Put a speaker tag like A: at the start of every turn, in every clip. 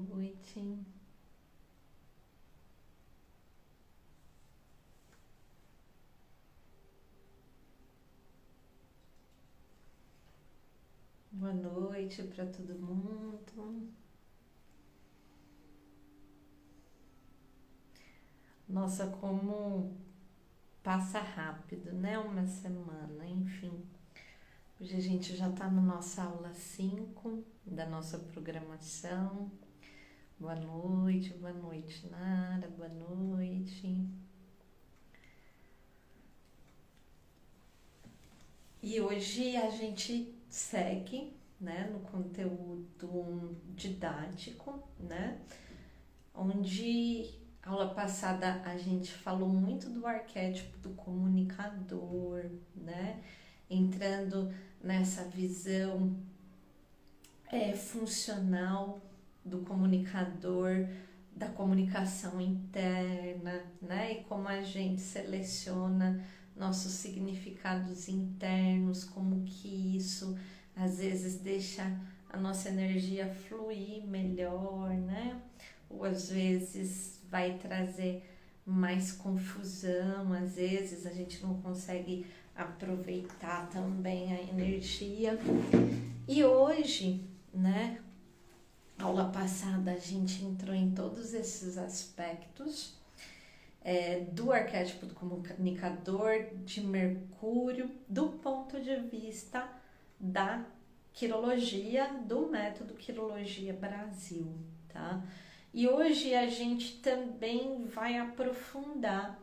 A: noite. Boa noite para todo mundo. Nossa, como passa rápido, né? Uma semana, enfim. Hoje a gente já está na nossa aula 5 da nossa programação. Boa noite, Nara, boa noite. E hoje a gente segue, né, no conteúdo didático, né, onde aula passada a gente falou muito do arquétipo do comunicador, né, entrando nessa visão funcional do comunicador, da comunicação interna, né, e como a gente seleciona nossos significados internos, como que isso às vezes deixa a nossa energia fluir melhor, né? Ou às vezes vai trazer mais confusão, às vezes a gente não consegue aproveitar também a energia. E hoje, né, aula passada a gente entrou em todos esses aspectos do arquétipo do comunicador, de Mercúrio, do ponto de vista da quirologia, do método Quirologia Brasil, tá? E hoje a gente também vai aprofundar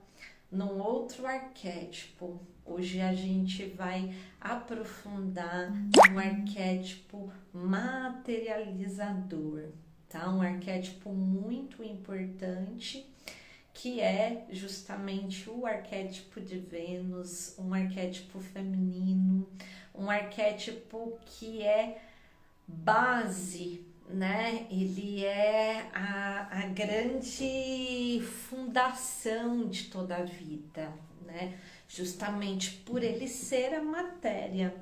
A: num outro arquétipo. Hoje a gente vai aprofundar no arquétipo materializador, tá? Um arquétipo muito importante, que é justamente o arquétipo de Vênus, um arquétipo feminino, um arquétipo que é base, né? Ele é a grande fundação de toda a vida, né? Justamente por ele ser a matéria,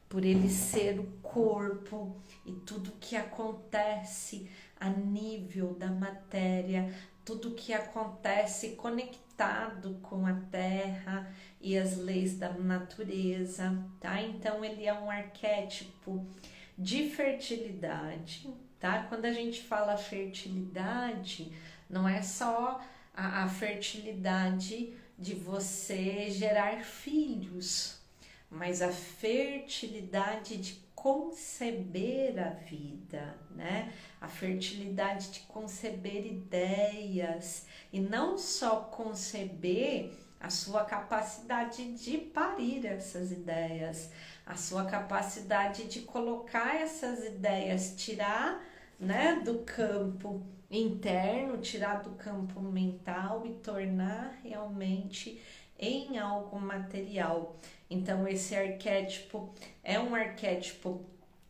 A: por ele ser o corpo e tudo que acontece a nível da matéria, tudo que acontece conectado com a terra e as leis da natureza, tá? Então ele é um arquétipo de fertilidade, tá? Quando a gente fala fertilidade, não é só a fertilidade de você gerar filhos, mas a fertilidade de conceber a vida, né? A fertilidade de conceber ideias e não só conceber a sua capacidade de parir essas ideias, a sua capacidade de colocar essas ideias, tirar, né, do campo interno, tirar do campo mental e tornar realmente em algo material. Então esse arquétipo é um arquétipo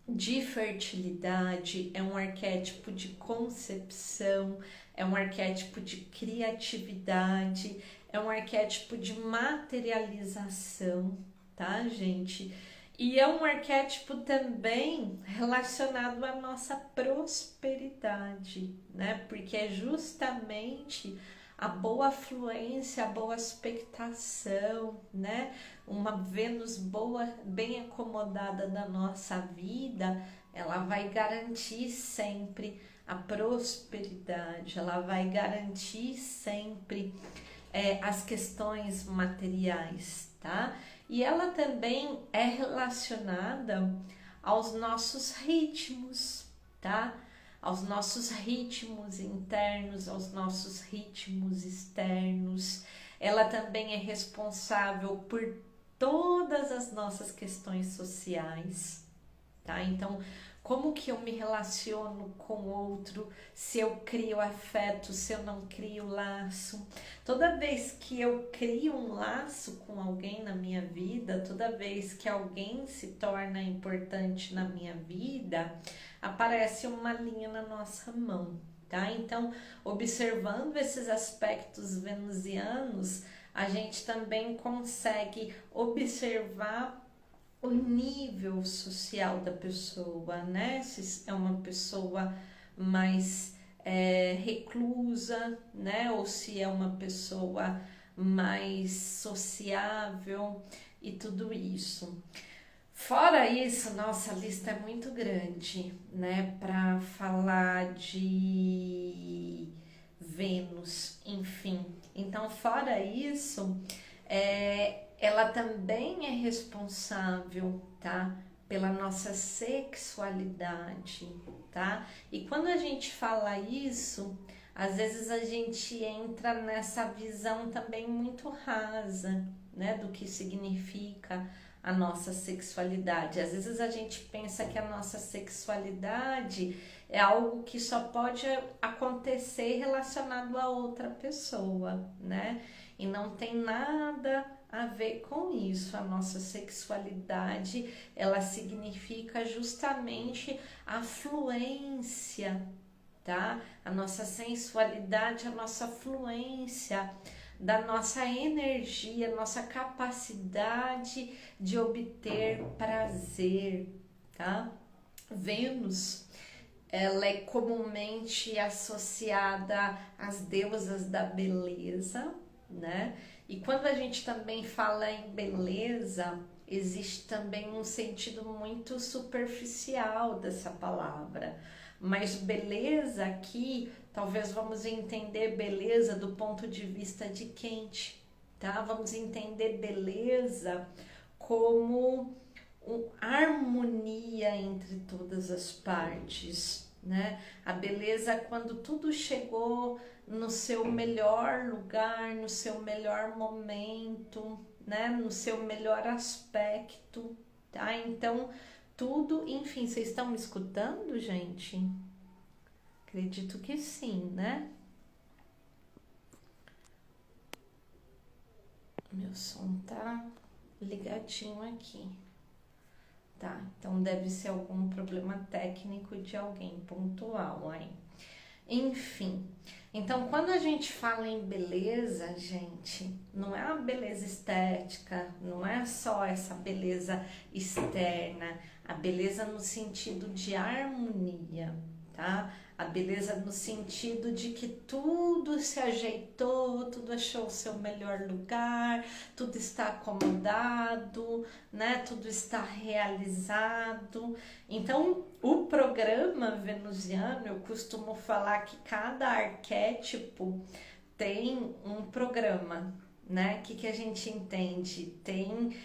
A: de fertilidade, é um arquétipo de concepção, é um arquétipo de criatividade, é um arquétipo de materialização, tá, gente? E é um arquétipo também relacionado à nossa prosperidade, né? Porque é justamente a boa fluência, a boa expectação, né? Uma Vênus boa, bem acomodada na nossa vida, ela vai garantir sempre a prosperidade, ela vai garantir sempre as questões materiais, tá? E ela também é relacionada aos nossos ritmos, tá? Aos nossos ritmos internos, aos nossos ritmos externos. Ela também é responsável por todas as nossas questões sociais, tá? Então, como que eu me relaciono com o outro, se eu crio afeto, se eu não crio laço. Toda vez que eu crio um laço com alguém na minha vida, toda vez que alguém se torna importante na minha vida, aparece uma linha na nossa mão, tá? Então, observando esses aspectos venusianos, a gente também consegue observar o nível social da pessoa, né? Se é uma pessoa mais reclusa, né? Ou se é uma pessoa mais sociável e tudo isso. Fora isso, nossa, a lista é muito grande, né? Para falar de Vênus, enfim. Então, fora isso, ela também é responsável, tá? Pela nossa sexualidade, tá? E quando a gente fala isso, às vezes a gente entra nessa visão também muito rasa, né? Do que significa a nossa sexualidade. Às vezes a gente pensa que a nossa sexualidade é algo que só pode acontecer relacionado a outra pessoa, né? E não tem nada a ver com isso. A nossa sexualidade, ela significa justamente a fluência, tá? A nossa sensualidade, a nossa fluência da nossa energia, nossa capacidade de obter prazer, tá? Vênus, ela é comumente associada às deusas da beleza, né? E quando a gente também fala em beleza, existe também um sentido muito superficial dessa palavra. Mas beleza aqui, talvez vamos entender beleza do ponto de vista de Kant, tá? Vamos entender beleza como harmonia entre todas as partes, né? A beleza é quando tudo chegou no seu melhor lugar, no seu melhor momento, né? No seu melhor aspecto, tá? Então, tudo, enfim, vocês estão me escutando, gente? Acredito que sim, né? Meu som tá ligadinho aqui. Tá, então deve ser algum problema técnico de alguém pontual aí. Enfim, então quando a gente fala em beleza, gente, não é uma beleza estética, não é só essa beleza externa, a beleza no sentido de harmonia, tá? A beleza no sentido de que tudo se ajeitou, tudo achou o seu melhor lugar, tudo está acomodado, né? Tudo está realizado. Então, o programa venusiano, eu costumo falar que cada arquétipo tem um programa, né? O que a gente entende? Tem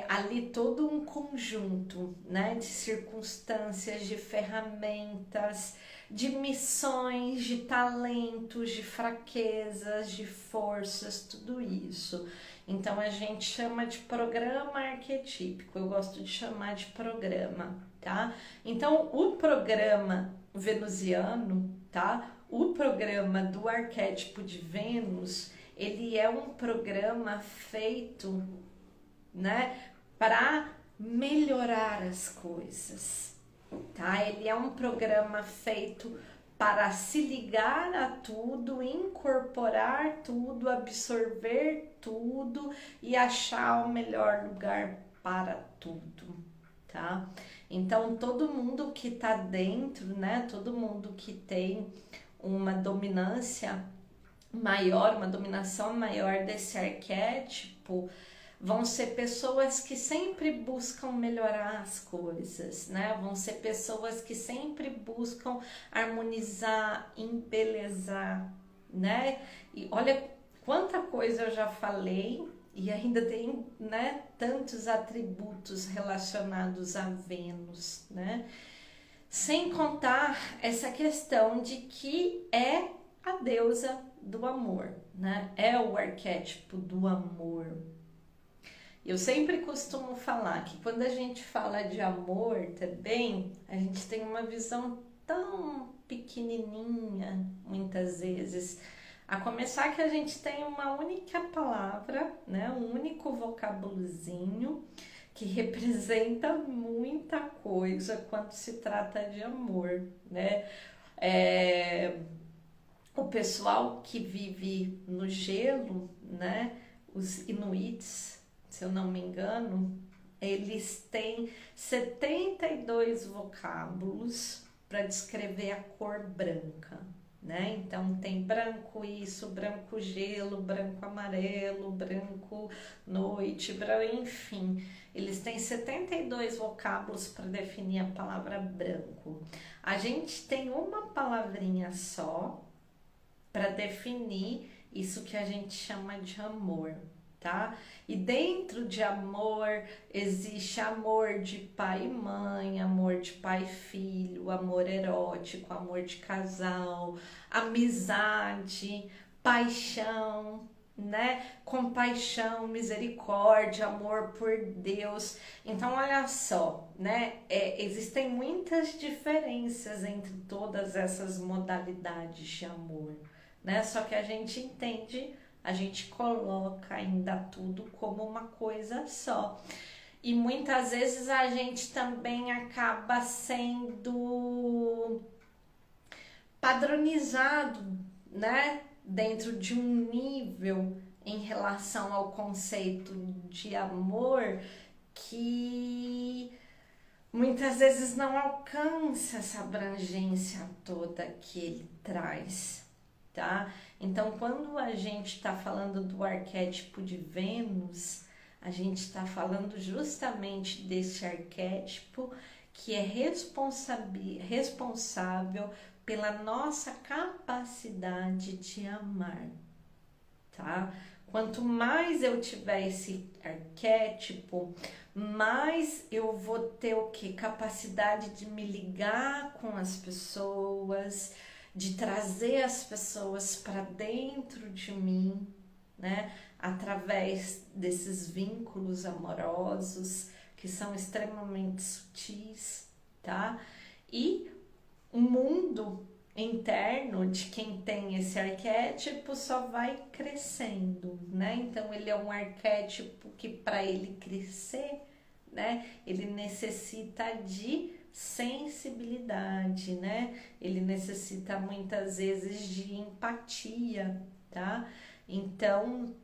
A: ali todo um conjunto, né? De circunstâncias, de ferramentas, de missões, de talentos, de fraquezas, de forças, tudo isso. Então a gente chama de programa arquetípico, eu gosto de chamar de programa, tá? Então o programa venusiano, tá? O programa do arquétipo de Vênus, ele é um programa feito, né, para melhorar as coisas, tá? Ele é um programa feito para se ligar a tudo, incorporar tudo, absorver tudo e achar o melhor lugar para tudo, tá? Então todo mundo que tá dentro, né? Todo mundo que tem uma dominância maior, uma dominação maior desse arquétipo, vão ser pessoas que sempre buscam melhorar as coisas, né? Vão ser pessoas que sempre buscam harmonizar, embelezar, né? E olha quanta coisa eu já falei e ainda tem, né, tantos atributos relacionados a Vênus, né? Sem contar essa questão de que é a deusa do amor, né? É o arquétipo do amor. Eu sempre costumo falar que quando a gente fala de amor também, a gente tem uma visão tão pequenininha, muitas vezes. A começar que a gente tem uma única palavra, né? Um único vocábulozinho que representa muita coisa quando se trata de amor, né? O pessoal que vive no gelo, né? Os Inuits, se eu não me engano, eles têm 72 vocábulos, para descrever a cor branca, né? Então tem branco isso, branco gelo, branco amarelo, branco noite, enfim, eles têm 72 vocábulos para definir a palavra branco. A gente tem uma palavrinha só para definir isso que a gente chama de amor, tá? E dentro de amor existe amor de pai e mãe, amor de pai e filho, amor erótico, amor de casal, amizade, paixão, né? Compaixão, misericórdia, amor por Deus. Então, olha só, né? Existem muitas diferenças entre todas essas modalidades de amor, né? Só que a gente entende, a gente coloca ainda tudo como uma coisa só. E muitas vezes a gente também acaba sendo padronizado, né? Dentro de um nível em relação ao conceito de amor que muitas vezes não alcança essa abrangência toda que ele traz, tá? Então, quando a gente está falando do arquétipo de Vênus, a gente está falando justamente desse arquétipo que é responsável pela nossa capacidade de amar, tá? Quanto mais eu tiver esse arquétipo, mais eu vou ter o quê? Capacidade de me ligar com as pessoas, de trazer as pessoas para dentro de mim, né? Através desses vínculos amorosos que são extremamente sutis, tá? E o mundo interno de quem tem esse arquétipo só vai crescendo, né? Então ele é um arquétipo que para ele crescer, né, ele necessita de sensibilidade, né? Ele necessita muitas vezes de empatia, tá? Então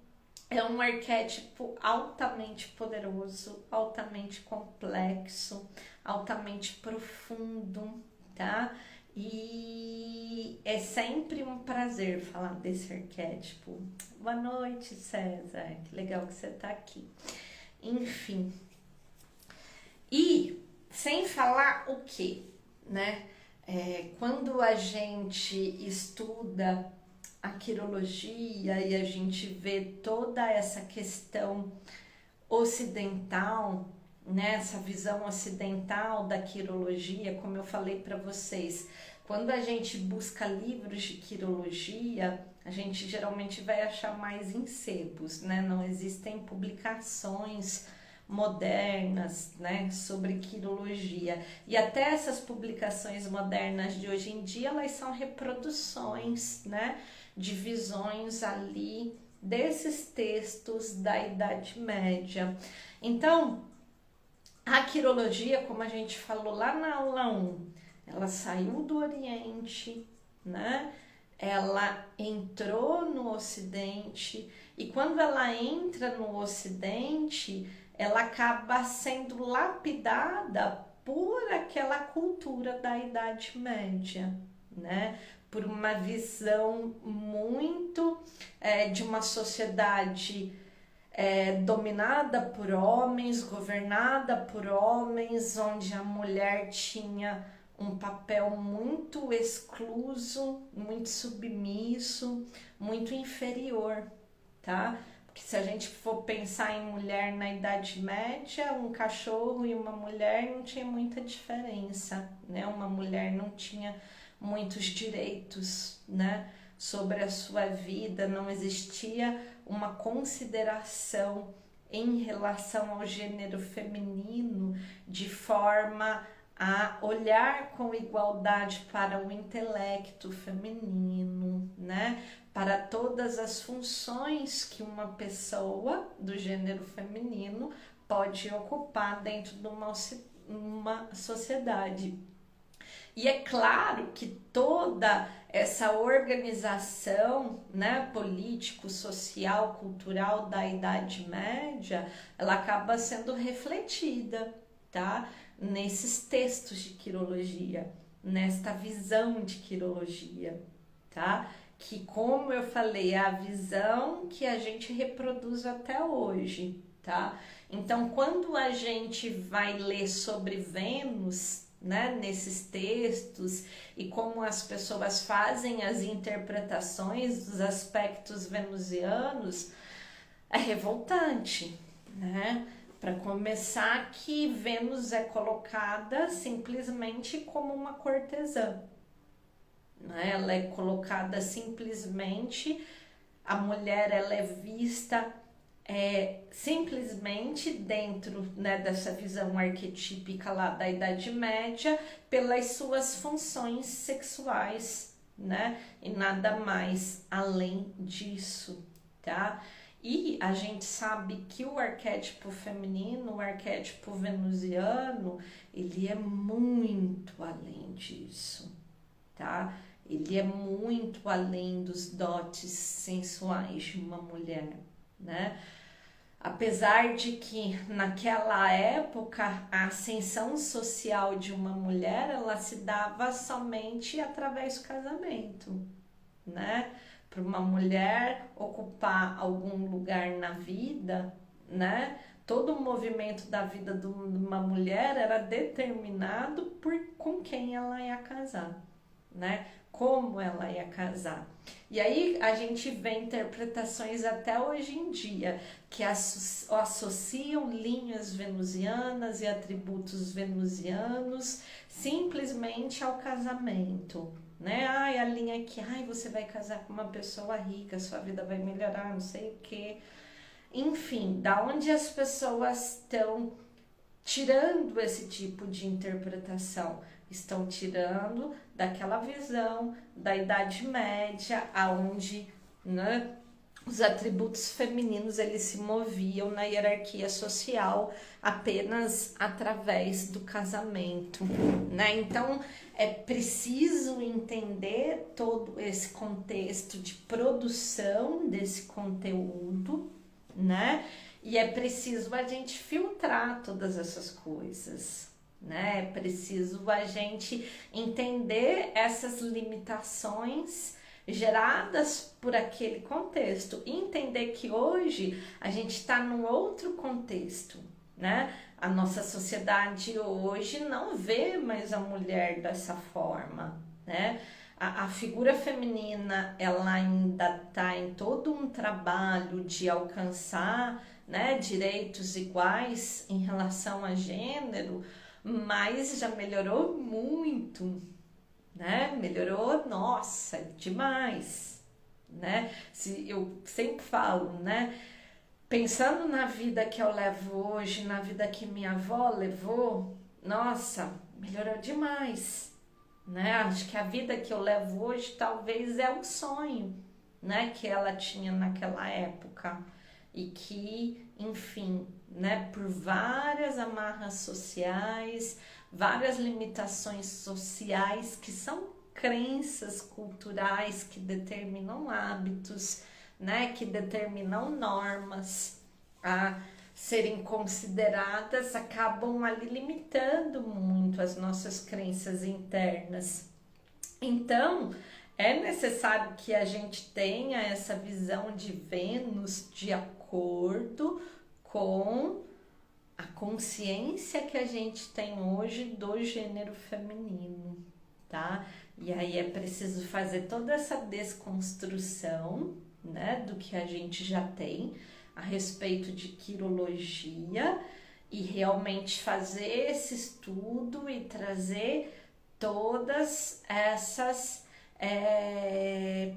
A: é um arquétipo altamente poderoso, altamente complexo, altamente profundo, tá? E é sempre um prazer falar desse arquétipo. Boa noite, César. Que legal que você tá aqui. Enfim. E sem falar o quê, né? Quando a gente estuda a quirologia e a gente vê toda essa questão ocidental, né, essa visão ocidental da quirologia, como eu falei para vocês, quando a gente busca livros de quirologia, a gente geralmente vai achar mais em sebos, né? Não existem publicações modernas, né, sobre quirologia. E até essas publicações modernas de hoje em dia, elas são reproduções, né, de visões ali desses textos da Idade Média. Então, a quirologia, como a gente falou lá na aula 1, ela saiu do Oriente, né? Ela entrou no Ocidente e quando ela entra no Ocidente, ela acaba sendo lapidada por aquela cultura da Idade Média, né? Por uma visão muito de uma sociedade dominada por homens, governada por homens, onde a mulher tinha um papel muito excluso, muito submisso, muito inferior, tá? Porque se a gente for pensar em mulher na Idade Média, um cachorro e uma mulher não tinha muita diferença, né? Uma mulher não tinha muitos direitos, né, sobre a sua vida, não existia uma consideração em relação ao gênero feminino de forma a olhar com igualdade para o intelecto feminino, né? Para todas as funções que uma pessoa do gênero feminino pode ocupar dentro de uma sociedade. E é claro que toda essa organização, né, político, social, cultural da Idade Média, ela acaba sendo refletida, tá, nesses textos de quirologia. nesta visão de quirologia, tá? Que, como eu falei, é a visão que a gente reproduz até hoje, tá? Então, quando a gente vai ler sobre Vênus, né, nesses textos e como as pessoas fazem as interpretações dos aspectos venusianos, é revoltante, né? Para começar, que Vênus é colocada simplesmente como uma cortesã, né? Ela é colocada simplesmente, a mulher ela é vista simplesmente dentro, né, dessa visão arquetípica lá da Idade Média pelas suas funções sexuais, né? E nada mais além disso, tá? E a gente sabe que o arquétipo feminino, o arquétipo venusiano, ele é muito além disso, tá? Ele é muito além dos dotes sensuais de uma mulher, né? Apesar de que naquela época a ascensão social de uma mulher ela se dava somente através do casamento, né? Para uma mulher ocupar algum lugar na vida, né? Todo o movimento da vida de uma mulher era determinado por com quem ela ia casar, né? Como ela ia casar. E aí a gente vê interpretações até hoje em dia que associam linhas venusianas e atributos venusianos simplesmente ao casamento, né? Ai, a linha aqui, ai, você vai casar com uma pessoa rica, sua vida vai melhorar, não sei o quê. Enfim, da onde as pessoas estão tirando esse tipo de interpretação? Estão tirando daquela visão da Idade Média, aonde, né, os atributos femininos eles se moviam na hierarquia social apenas através do casamento, né? Então é preciso entender todo esse contexto de produção desse conteúdo, né? E é preciso a gente filtrar todas essas coisas, né? É preciso a gente entender essas limitações geradas por aquele contexto e entender que hoje a gente está num outro contexto, né? A nossa sociedade hoje não vê mais a mulher dessa forma, né? A figura feminina ela ainda está em todo um trabalho de alcançar, né, direitos iguais em relação a gênero, mas já melhorou muito, né? Melhorou, nossa, demais, né? Eu sempre falo, né? Pensando na vida que eu levo hoje, na vida que minha avó levou, nossa, melhorou demais, né? Acho que a vida que eu levo hoje talvez é um sonho, né? Que ela tinha naquela época e que, enfim, né? Por várias amarras sociais, várias limitações sociais que são crenças culturais que determinam hábitos, né, que determinam normas a serem consideradas, acabam ali limitando muito as nossas crenças internas. Então, é necessário que a gente tenha essa visão de Vênus de acordo com a consciência que a gente tem hoje do gênero feminino, tá? E aí é preciso fazer toda essa desconstrução, né, do que a gente já tem a respeito de quirologia e realmente fazer esse estudo e trazer todas essas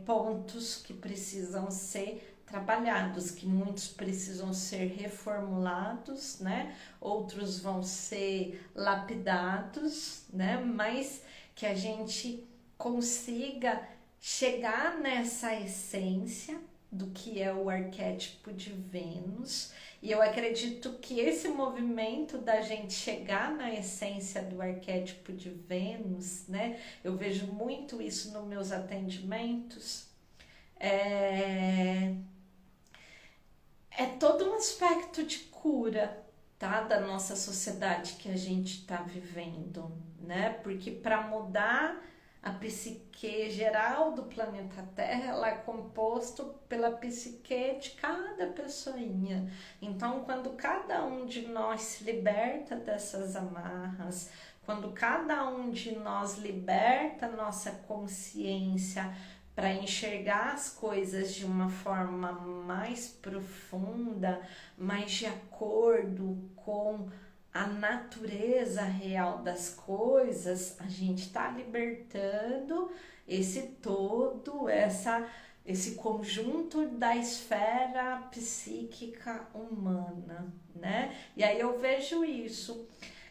A: pontos que precisam ser trabalhados, que muitos precisam ser reformulados, né? Outros vão ser lapidados, né? Mas que a gente consiga chegar nessa essência do que é o arquétipo de Vênus. E eu acredito que esse movimento da gente chegar na essência do arquétipo de Vênus, né? Eu vejo muito isso nos meus atendimentos. É todo um aspecto de cura, tá? Da nossa sociedade que a gente está vivendo, né? Porque para mudar a psique geral do planeta Terra, ela é composto pela psique de cada pessoinha. Então, quando cada um de nós se liberta dessas amarras, quando cada um de nós liberta nossa consciência para enxergar as coisas de uma forma mais profunda, mais de acordo com a natureza real das coisas, a gente está libertando esse todo, esse conjunto da esfera psíquica humana, né? E aí eu vejo isso.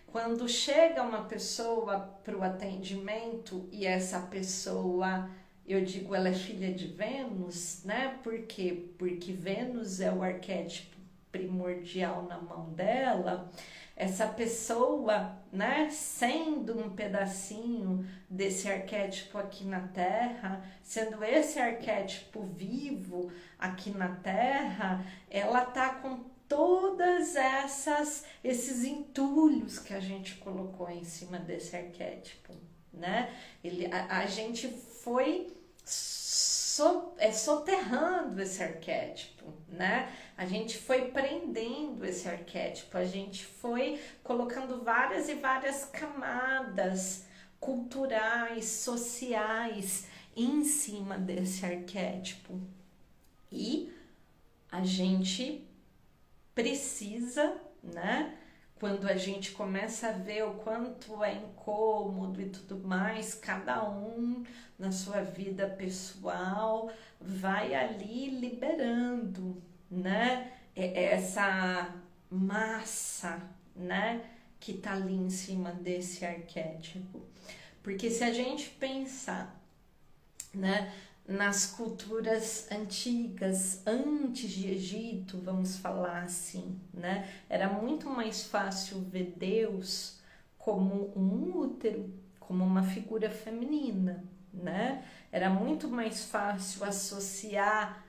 A: Quando chega uma pessoa para o atendimento e essa pessoa, eu digo, ela é filha de Vênus, né? Por quê? Porque Vênus é o arquétipo primordial na mão dela. Essa pessoa, né, sendo um pedacinho desse arquétipo aqui na Terra, sendo esse arquétipo vivo aqui na Terra, ela tá com todas esses entulhos que a gente colocou em cima desse arquétipo, né? A gente foi soterrando esse arquétipo, né? A gente foi prendendo esse arquétipo, a gente foi colocando várias e várias camadas culturais, sociais em cima desse arquétipo. E a gente precisa, né? Quando a gente começa a ver o quanto é incômodo e tudo mais, cada um na sua vida pessoal vai ali liberando, né? Essa massa, né? Que tá ali em cima desse arquétipo. Porque se a gente pensar, né? Nas culturas antigas, antes de Egito, vamos falar assim, né? Era muito mais fácil ver Deus como um útero, como uma figura feminina, né? Era muito mais fácil associar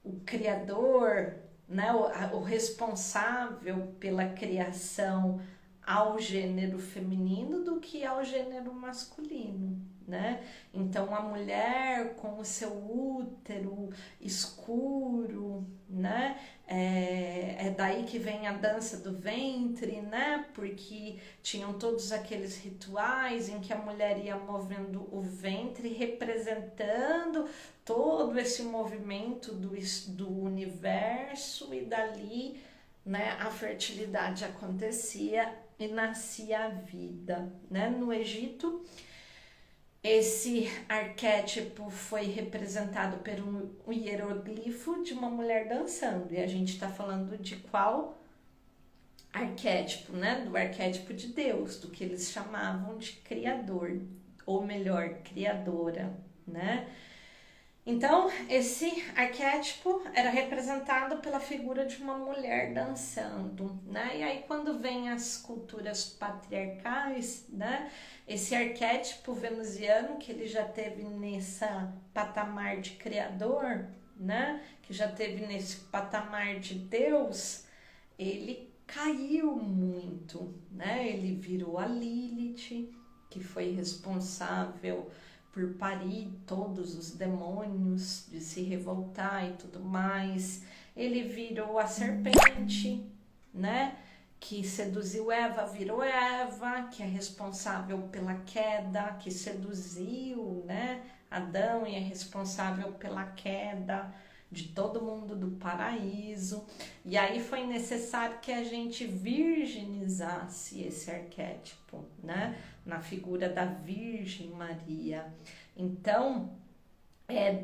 A: o Criador, né? O responsável pela criação ao gênero feminino do que ao gênero masculino, né? Então a mulher com o seu útero escuro, né? É daí que vem a dança do ventre, né? Porque tinham todos aqueles rituais em que a mulher ia movendo o ventre, representando todo esse movimento do universo, e dali, né, a fertilidade acontecia e nascia a vida, né? No Egito, esse arquétipo foi representado por um hieroglifo de uma mulher dançando. E a gente está falando de qual arquétipo, né? Do arquétipo de Deus, do que eles chamavam de criador, ou melhor, criadora, né? Então, esse arquétipo era representado pela figura de uma mulher dançando, né? E aí, quando vem as culturas patriarcais, né? Esse arquétipo venusiano, que ele já teve nessa patamar de criador, né? Que já teve nesse patamar de Deus, ele caiu muito, né? Ele virou a Lilith, que foi responsável por parir todos os demônios, de se revoltar e tudo mais. Ele virou a serpente, né? Que seduziu Eva, virou Eva, que é responsável pela queda, que seduziu, né? Adão, e é responsável pela queda de todo mundo do paraíso. E aí foi necessário que a gente virginizasse esse arquétipo, né? Na figura da Virgem Maria. Então,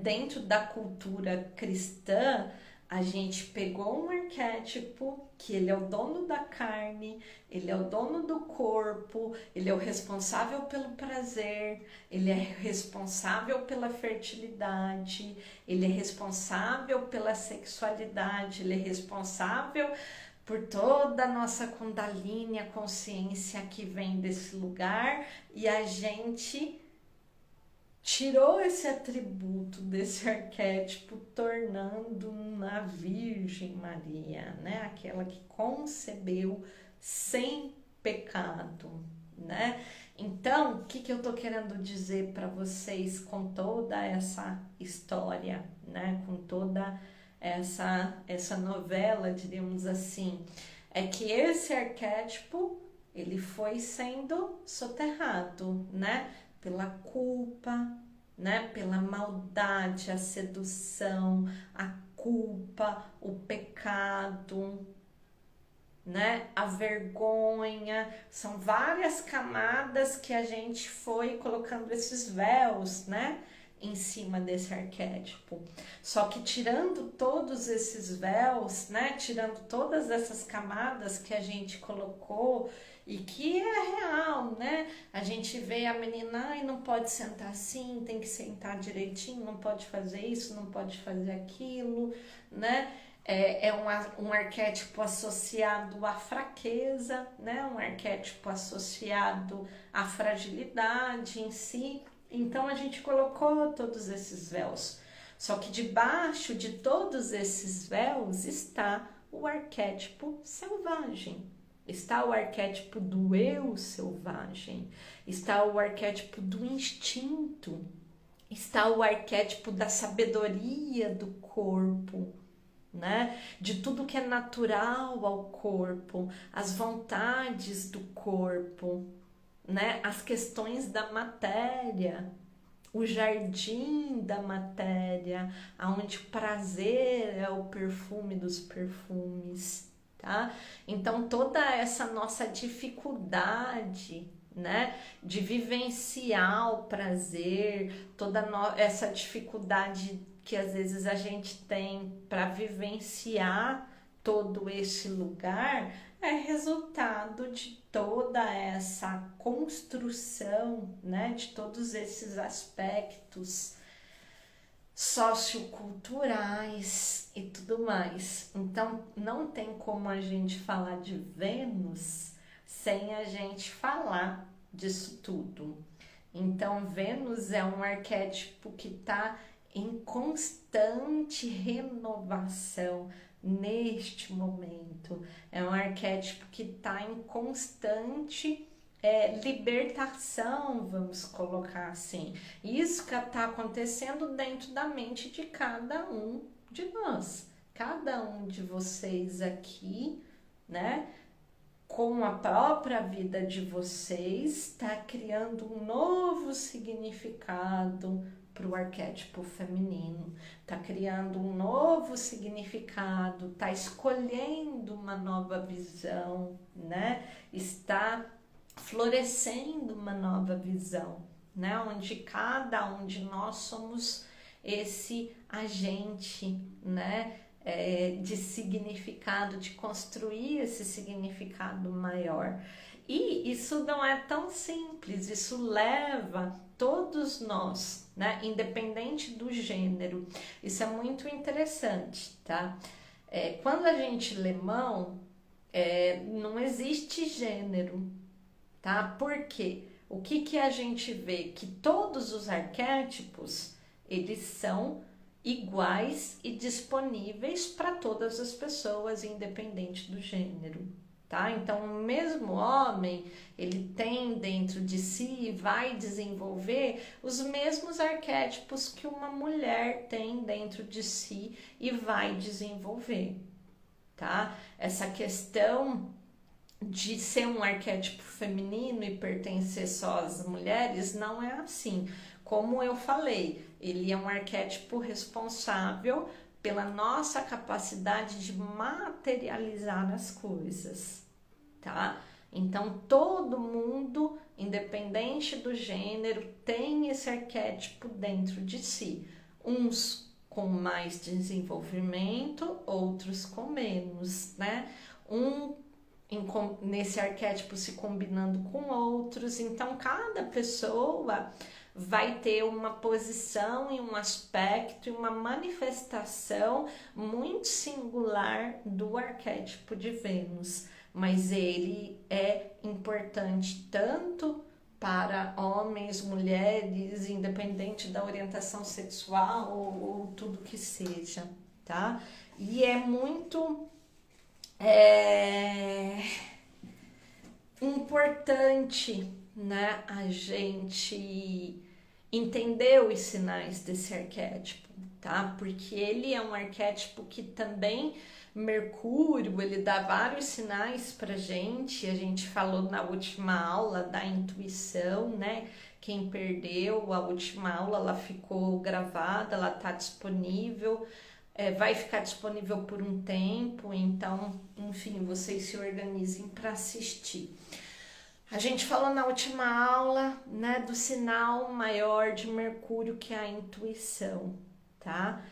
A: dentro da cultura cristã, a gente pegou um arquétipo que ele é o dono da carne, ele é o dono do corpo, ele é o responsável pelo prazer, ele é responsável pela fertilidade, ele é responsável pela sexualidade, ele é responsável por toda a nossa Kundalini, a consciência que vem desse lugar, e a gente tirou esse atributo desse arquétipo, tornando a Virgem Maria, né? Aquela que concebeu sem pecado, né? Então, o que, que eu tô querendo dizer para vocês com toda essa história, né? Com toda essa novela, diríamos assim, é que esse arquétipo ele foi sendo soterrado, né? Pela culpa, né? Pela maldade, a sedução, a culpa, o pecado, né? A vergonha, são várias camadas que a gente foi colocando esses véus, né? Em cima desse arquétipo. Só que tirando todos esses véus, né? Tirando todas essas camadas que a gente colocou e que é real, né? A gente vê a menina e não pode sentar assim, tem que sentar direitinho, não pode fazer isso, não pode fazer aquilo, né? Um arquétipo associado à fraqueza, né? Um arquétipo associado à fragilidade em si. Então a gente colocou todos esses véus. Só que debaixo de todos esses véus está o arquétipo selvagem. Está o arquétipo do eu selvagem. Está o arquétipo do instinto. Está o arquétipo da sabedoria do corpo, né? De tudo que é natural ao corpo, as vontades do corpo, né? As questões da matéria, o jardim da matéria, onde o prazer é o perfume dos perfumes, tá? Então toda essa nossa dificuldade, né, de vivenciar o prazer, essa dificuldade que às vezes a gente tem para vivenciar todo esse lugar é resultado de toda essa construção, né, de todos esses aspectos socioculturais e tudo mais. Então, não tem como a gente falar de Vênus sem a gente falar disso tudo. Então, Vênus é um arquétipo que está em constante renovação neste momento. É um arquétipo que está em constante libertação, vamos colocar assim. Isso que está acontecendo dentro da mente de cada um de nós. Cada um de vocês aqui, né? Com a própria vida de vocês, está criando um novo significado para o arquétipo feminino, está criando um novo significado, está escolhendo uma nova visão, né? Está florescendo uma nova visão, né? Onde cada um de nós somos esse agente, né? De significado, de construir esse significado maior. E isso não é tão simples, isso leva todos nós, né, independente do gênero. Isso é muito interessante, tá? Quando a gente lê mão, não existe gênero, tá? Por quê? O que a gente vê? Que todos os arquétipos, eles são iguais e disponíveis para todas as pessoas, independente do gênero, tá? Então, o mesmo homem, ele tem dentro de si e vai desenvolver os mesmos arquétipos que uma mulher tem dentro de si e vai desenvolver, tá? Essa questão de ser um arquétipo feminino e pertencer só às mulheres não é assim. Como eu falei, ele é um arquétipo responsável pela nossa capacidade de materializar as coisas, tá? Então, todo mundo, independente do gênero, tem esse arquétipo dentro de si. Uns com mais desenvolvimento, outros com menos, né? Nesse arquétipo se combinando com outros. Então, cada pessoa vai ter uma posição e um aspecto e uma manifestação muito singular do arquétipo de Vênus, mas ele é importante tanto para homens, mulheres, independente da orientação sexual ou tudo que seja, tá? E é muito importante, né, a gente entender os sinais desse arquétipo, tá? Porque ele é um arquétipo que também Mercúrio, ele dá vários sinais pra gente. A gente falou na última aula da intuição, né? Quem perdeu a última aula, ela ficou gravada, ela tá disponível, vai ficar disponível por um tempo, então, enfim, vocês se organizem para assistir. A gente falou na última aula, né, do sinal maior de Mercúrio, que é a intuição, tá?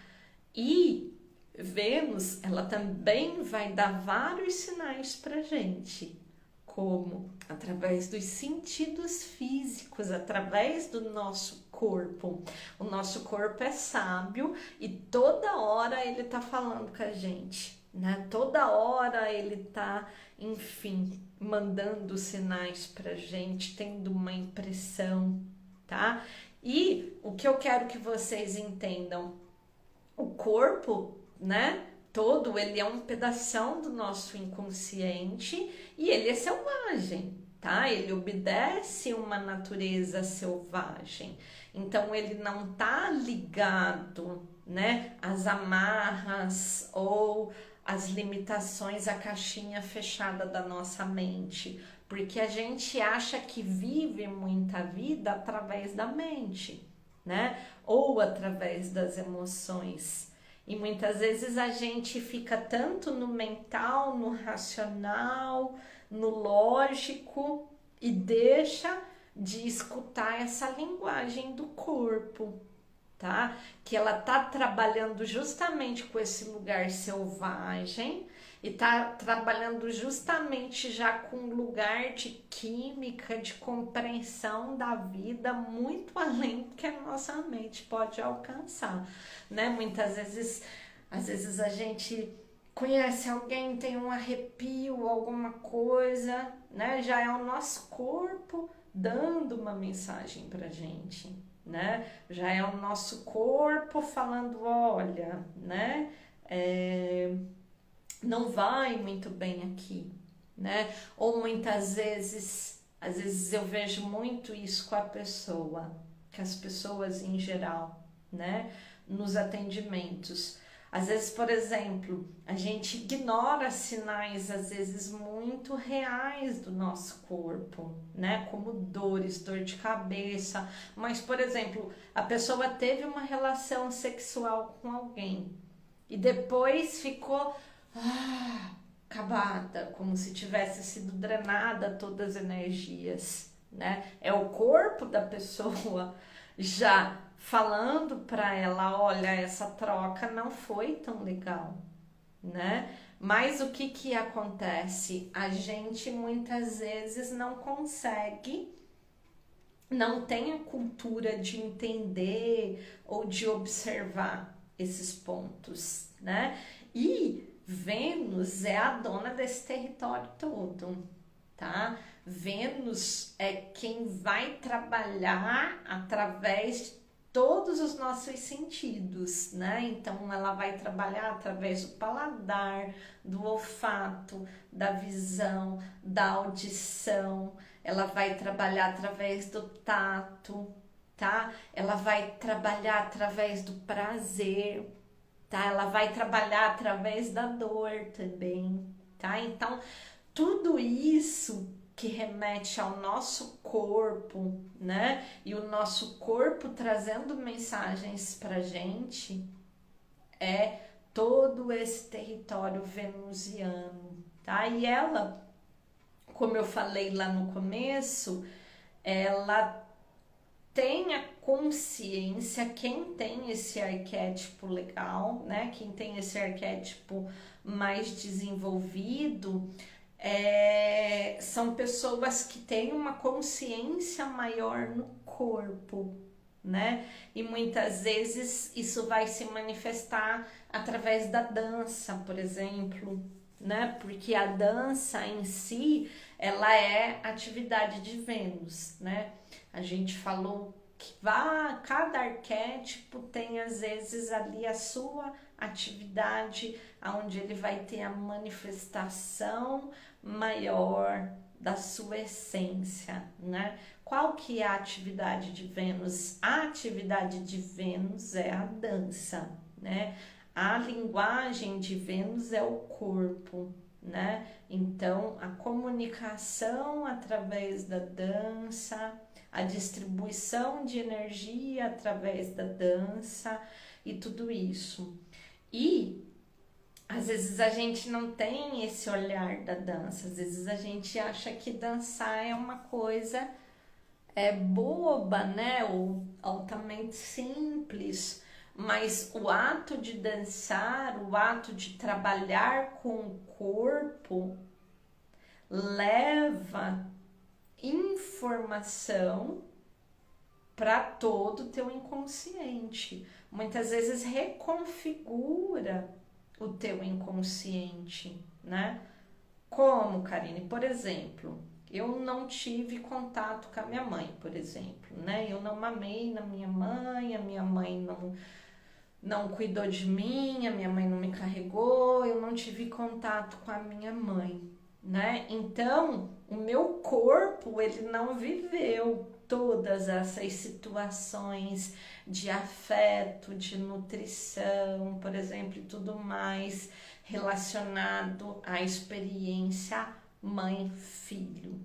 A: E Vênus, ela também vai dar vários sinais pra gente, como através dos sentidos físicos, através do nosso corpo. O nosso corpo é sábio e toda hora ele tá falando com a gente, né? Toda hora ele tá, enfim, mandando sinais pra gente, tendo uma impressão, tá? E o que eu quero que vocês entendam, o corpo, né, todo, ele é um pedação do nosso inconsciente e ele é selvagem, tá? Ele obedece uma natureza selvagem. Então ele não tá ligado, né, às amarras ou às limitações, à caixinha fechada da nossa mente, porque a gente acha que vive muita vida através da mente, né? Ou através das emoções. E muitas vezes a gente fica tanto no mental, no racional, no lógico e deixa de escutar essa linguagem do corpo, tá? Que ela tá trabalhando justamente com esse lugar selvagem e tá trabalhando justamente já com um lugar de química, de compreensão da vida muito além do que a nossa mente pode alcançar, né? Muitas vezes, às vezes a gente conhece alguém, tem um arrepio, alguma coisa, né? Já é o nosso corpo dando uma mensagem pra gente, né? Já é o nosso corpo falando, olha, né? Não vai muito bem aqui, né? Ou muitas vezes, às vezes eu vejo muito isso com a pessoa, com as pessoas em geral, né? Nos atendimentos. Às vezes, por exemplo, a gente ignora sinais, às vezes, muito reais do nosso corpo, né? Como dores, dor de cabeça. Mas, por exemplo, a pessoa teve uma relação sexual com alguém e depois ficou acabada, como se tivesse sido drenada todas as energias, né? É o corpo da pessoa já falando para ela, olha, essa troca não foi tão legal, né? Mas o que acontece? A gente muitas vezes não consegue, não tem a cultura de entender ou de observar esses pontos, né? E Vênus é a dona desse território todo, tá? Vênus é quem vai trabalhar através de todos os nossos sentidos, né? Então ela vai trabalhar através do paladar, do olfato, da visão, da audição, ela vai trabalhar através do tato, tá? Ela vai trabalhar através do prazer, tá? Ela vai trabalhar através da dor também, tá? Então, tudo isso que remete ao nosso corpo, né? E o nosso corpo trazendo mensagens pra gente é todo esse território venusiano, tá? E ela, como eu falei lá no começo, ela tem a consciência, quem tem esse arquétipo legal, né? Quem tem esse arquétipo mais desenvolvido, são pessoas que têm uma consciência maior no corpo, né? E muitas vezes isso vai se manifestar através da dança, por exemplo, né? Porque a dança em si, ela é atividade de Vênus, né? A gente falou que cada arquétipo tem às vezes ali a sua atividade, onde ele vai ter a manifestação maior da sua essência, né? Qual que é a atividade de Vênus? A atividade de Vênus é a dança, né? A linguagem de Vênus é o corpo, né? Então, a comunicação através da dança, a distribuição de energia através da dança e tudo isso. E às vezes a gente não tem esse olhar da dança, às vezes a gente acha que dançar é uma coisa boba, né? Ou altamente simples, mas o ato de dançar, o ato de trabalhar com o corpo leva informação para todo o teu inconsciente. Muitas vezes reconfigura o teu inconsciente, né? Como, Karine? Por exemplo, eu não tive contato com a minha mãe, por exemplo, né? Eu não mamei na minha mãe, a minha mãe não cuidou de mim, a minha mãe não me carregou, eu não tive contato com a minha mãe, né? Então, o meu corpo, ele não viveu todas essas situações de afeto, de nutrição, por exemplo, e tudo mais relacionado à experiência mãe-filho,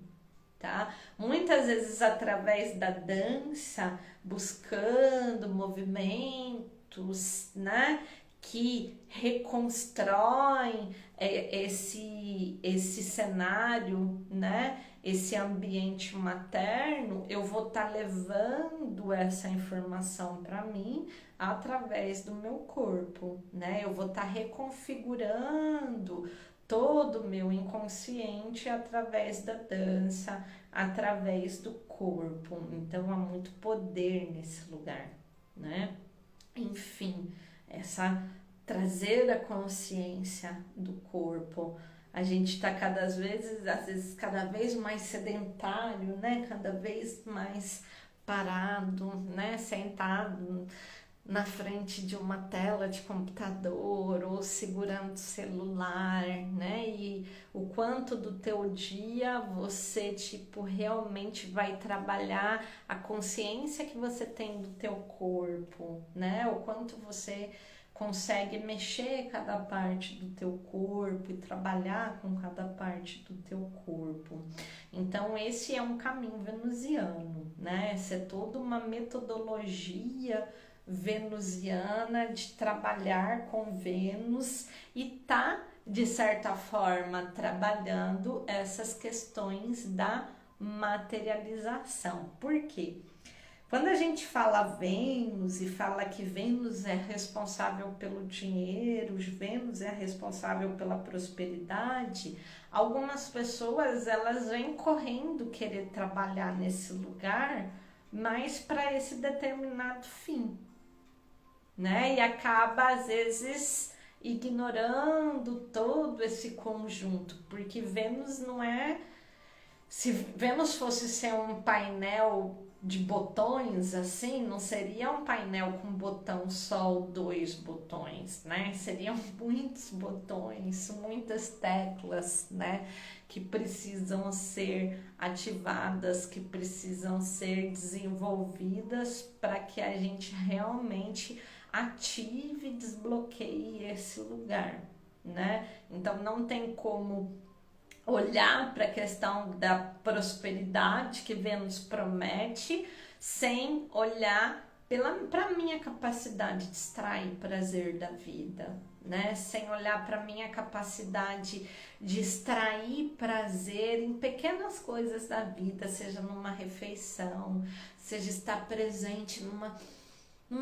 A: tá? Muitas vezes através da dança, buscando movimentos, né, que reconstroem esse cenário, né, esse ambiente materno, eu vou estar levando essa informação para mim através do meu corpo, né? Eu vou estar reconfigurando todo o meu inconsciente através da dança, através do corpo. Então há muito poder nesse lugar, né? Enfim, essa trazer a consciência do corpo. A gente está às vezes cada vez mais sedentário, né? Cada vez mais parado, né? Sentado na frente de uma tela de computador ou segurando o celular, né? E o quanto do teu dia você, realmente vai trabalhar a consciência que você tem do teu corpo, né? O quanto você consegue mexer cada parte do teu corpo e trabalhar com cada parte do teu corpo. Então, esse é um caminho venusiano, né? Essa é toda uma metodologia venusiana de trabalhar com Vênus e tá, de certa forma, trabalhando essas questões da materialização. Por quê? Quando a gente fala Vênus e fala que Vênus é responsável pelo dinheiro, Vênus é responsável pela prosperidade, algumas pessoas elas vêm correndo querer trabalhar nesse lugar, mas para esse determinado fim, né? E acaba às vezes ignorando todo esse conjunto, porque Vênus não é... Se Vênus fosse ser um painel de botões, assim, não seria um painel com botão só ou 2 botões, né? Seriam muitos botões, muitas teclas, né? Que precisam ser ativadas, que precisam ser desenvolvidas para que a gente realmente ative e desbloqueie esse lugar, né? Então não tem como olhar para a questão da prosperidade que Vênus promete sem olhar para a minha capacidade de extrair prazer da vida, né? Sem olhar para a minha capacidade de extrair prazer em pequenas coisas da vida, seja numa refeição, seja estar presente numa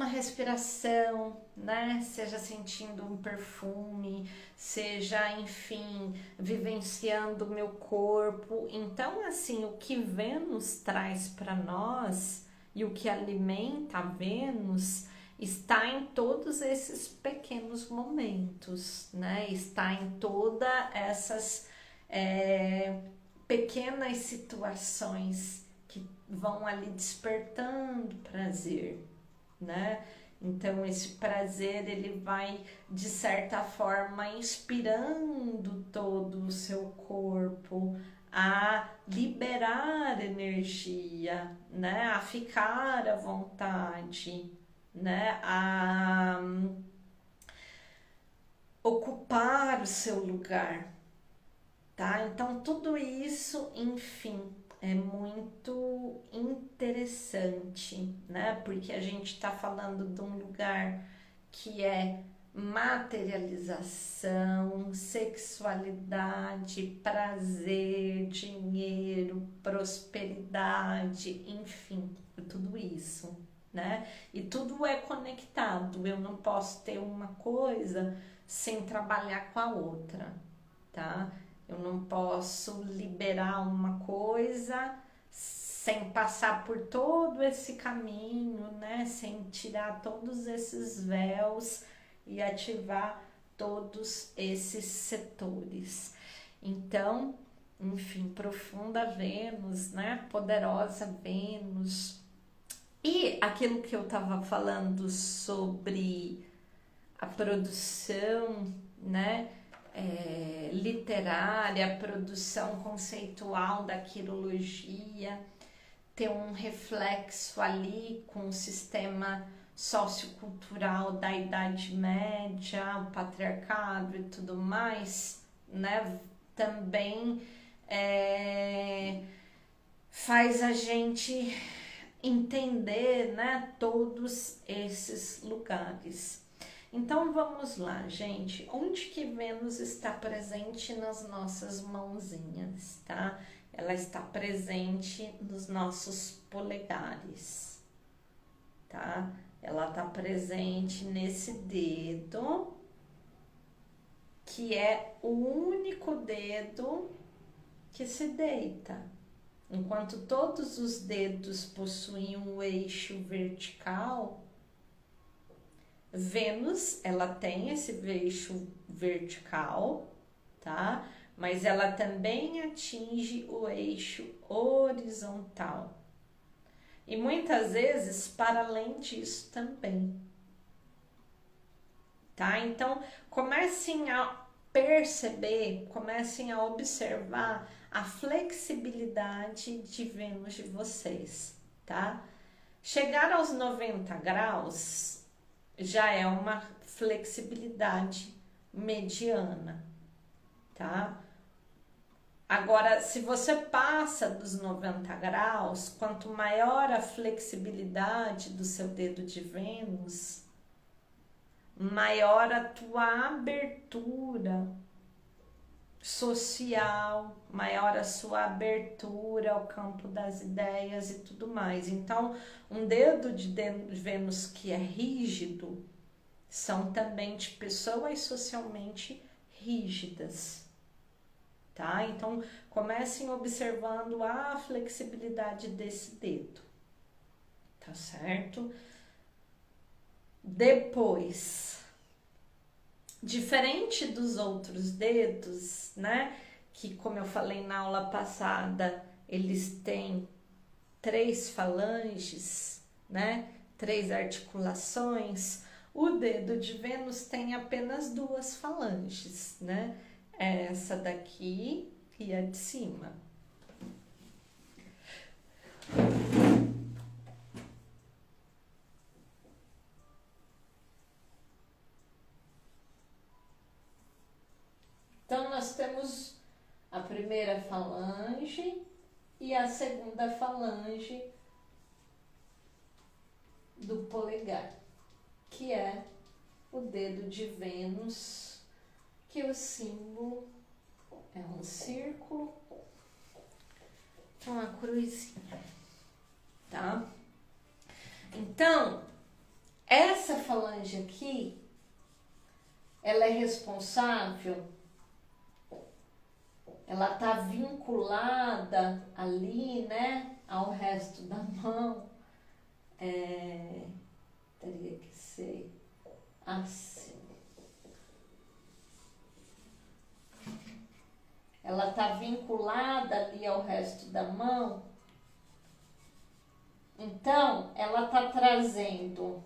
A: respiração, né? Seja sentindo um perfume, seja, enfim, vivenciando o meu corpo. Então, assim, o que Vênus traz para nós e o que alimenta a Vênus, está em todos esses pequenos momentos, né? Está em todas essas pequenas situações que vão ali despertando prazer, né? Então esse prazer ele vai de certa forma inspirando todo o seu corpo a liberar energia, né? A ficar à vontade, né? A ocupar o seu lugar, tá? Então tudo isso, enfim, é muito interessante, né? Porque a gente está falando de um lugar que é materialização, sexualidade, prazer, dinheiro, prosperidade, enfim, tudo isso, né? E tudo é conectado. Eu não posso ter uma coisa sem trabalhar com a outra, tá? Eu não posso liberar uma coisa sem passar por todo esse caminho, né? Sem tirar todos esses véus e ativar todos esses setores. Então, enfim, profunda Vênus, né? Poderosa Vênus. E aquilo que eu estava falando sobre a produção, né? Literária, a produção conceitual da quirologia, ter um reflexo ali com o sistema sociocultural da Idade Média, o patriarcado e tudo mais, né? Também faz a gente entender, né, todos esses lugares. Então vamos lá, gente. Onde que Vênus está presente nas nossas mãozinhas, tá? Ela está presente nos nossos polegares, tá? Ela está presente nesse dedo, que é o único dedo que se deita. Enquanto todos os dedos possuem um eixo vertical, Vênus, ela tem esse eixo vertical, tá? Mas ela também atinge o eixo horizontal. E muitas vezes para além disso também, tá? Então, comecem a perceber, comecem a observar a flexibilidade de Vênus de vocês, tá? Chegar aos 90 graus já é uma flexibilidade mediana, tá? Agora, se você passa dos 90 graus, quanto maior a flexibilidade do seu dedo de Vênus, maior a tua abertura social, maior a sua abertura ao campo das ideias e tudo mais. Então, um dedo de Vênus que é rígido são também de pessoas socialmente rígidas, tá? Então, comecem observando a flexibilidade desse dedo, tá certo? Depois, diferente dos outros dedos, né? Que, como eu falei na aula passada, eles têm 3 falanges, né? 3 articulações. O dedo de Vênus tem apenas 2 falanges, né? Essa daqui e a de cima. Então, nós temos a primeira falange e a segunda falange do polegar, que é o dedo de Vênus, que o símbolo é um círculo com a cruzinha, tá? Então, essa falange aqui, ela é responsável, ela tá vinculada ali, né, ao resto da mão, Teria que ser assim. Ela está vinculada ali ao resto da mão. Então, ela está trazendo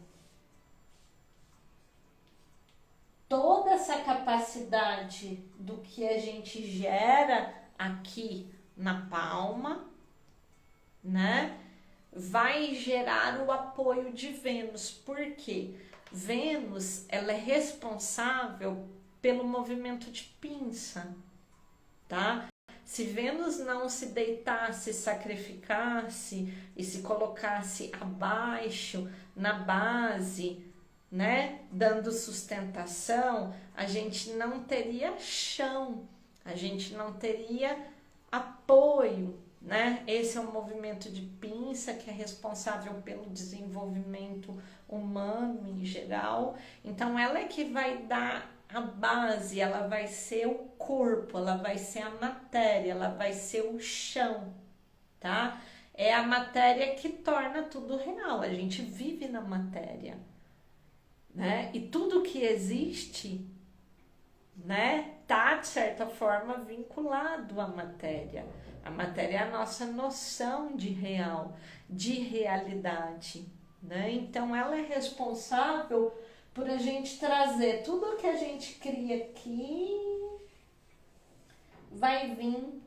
A: toda essa capacidade do que a gente gera aqui na palma, né? Vai gerar o apoio de Vênus. Por quê? Vênus, ela é responsável pelo movimento de pinça, tá? Se Vênus não se deitasse, sacrificasse e se colocasse abaixo, na base, né, dando sustentação, a gente não teria chão, a gente não teria apoio, né? Esse é um movimento de pinça que é responsável pelo desenvolvimento humano em geral. Então, ela é que vai dar a base, ela vai ser o corpo, ela vai ser a matéria, ela vai ser o chão, tá? É a matéria que torna tudo real, a gente vive na matéria, né? E tudo que existe, né, tá de certa forma vinculado à matéria. A matéria é a nossa noção de real, de realidade, né? Então ela é responsável por a gente trazer tudo que a gente cria aqui, vai vir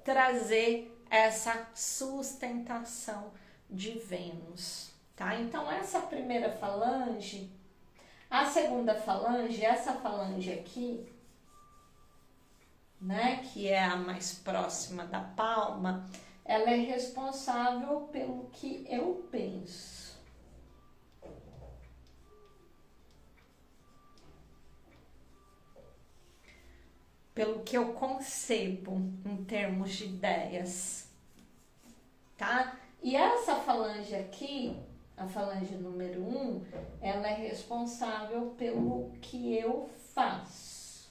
A: trazer essa sustentação de Vênus, tá? Então essa primeira falange, a segunda falange, essa falange aqui, né, que é a mais próxima da palma, ela é responsável pelo que eu penso. Pelo que eu concebo em termos de ideias, tá? E essa falange aqui, a falange número 1, ela é responsável pelo que eu faço.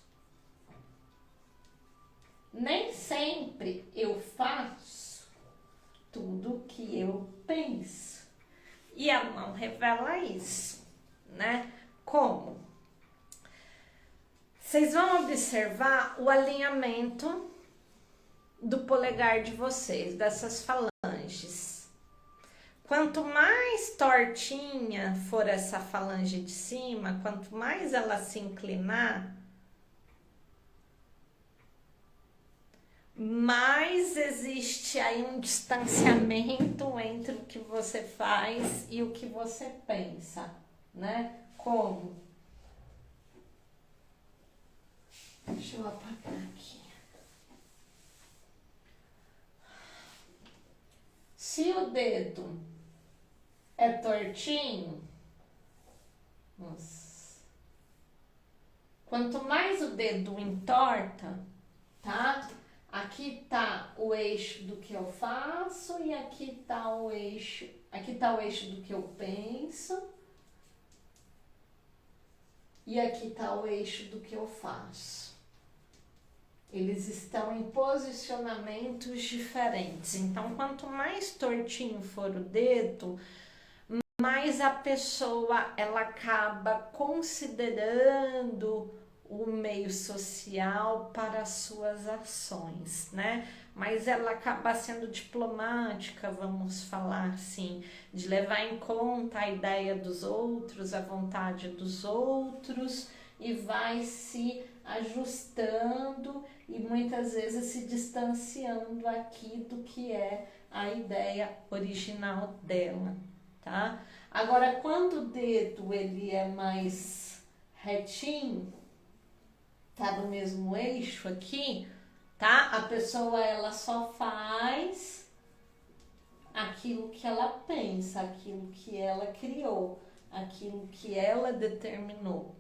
A: Nem sempre eu faço tudo que eu penso. E ela não revela isso, né? Como? Vocês vão observar o alinhamento do polegar de vocês, dessas falanges. Quanto mais tortinha for essa falange de cima, quanto mais ela se inclinar, mais existe aí um distanciamento entre o que você faz e o que você pensa, né? Como? Deixa eu apagar aqui. Se o dedo é tortinho, nossa, quanto mais o dedo entorta, tá? Aqui tá o eixo do que eu faço e aqui tá o eixo do que eu penso. E aqui tá o eixo do que eu faço. Eles estão em posicionamentos diferentes. Então, quanto mais tortinho for o dedo, mais a pessoa ela acaba considerando o meio social para as suas ações, né? Mas ela acaba sendo diplomática, vamos falar assim, de levar em conta a ideia dos outros, a vontade dos outros, e vai se ajustando e muitas vezes se distanciando aqui do que é a ideia original dela, tá? Agora, quando o dedo ele é mais retinho, tá no mesmo eixo aqui, tá? A pessoa ela só faz aquilo que ela pensa, aquilo que ela criou, aquilo que ela determinou,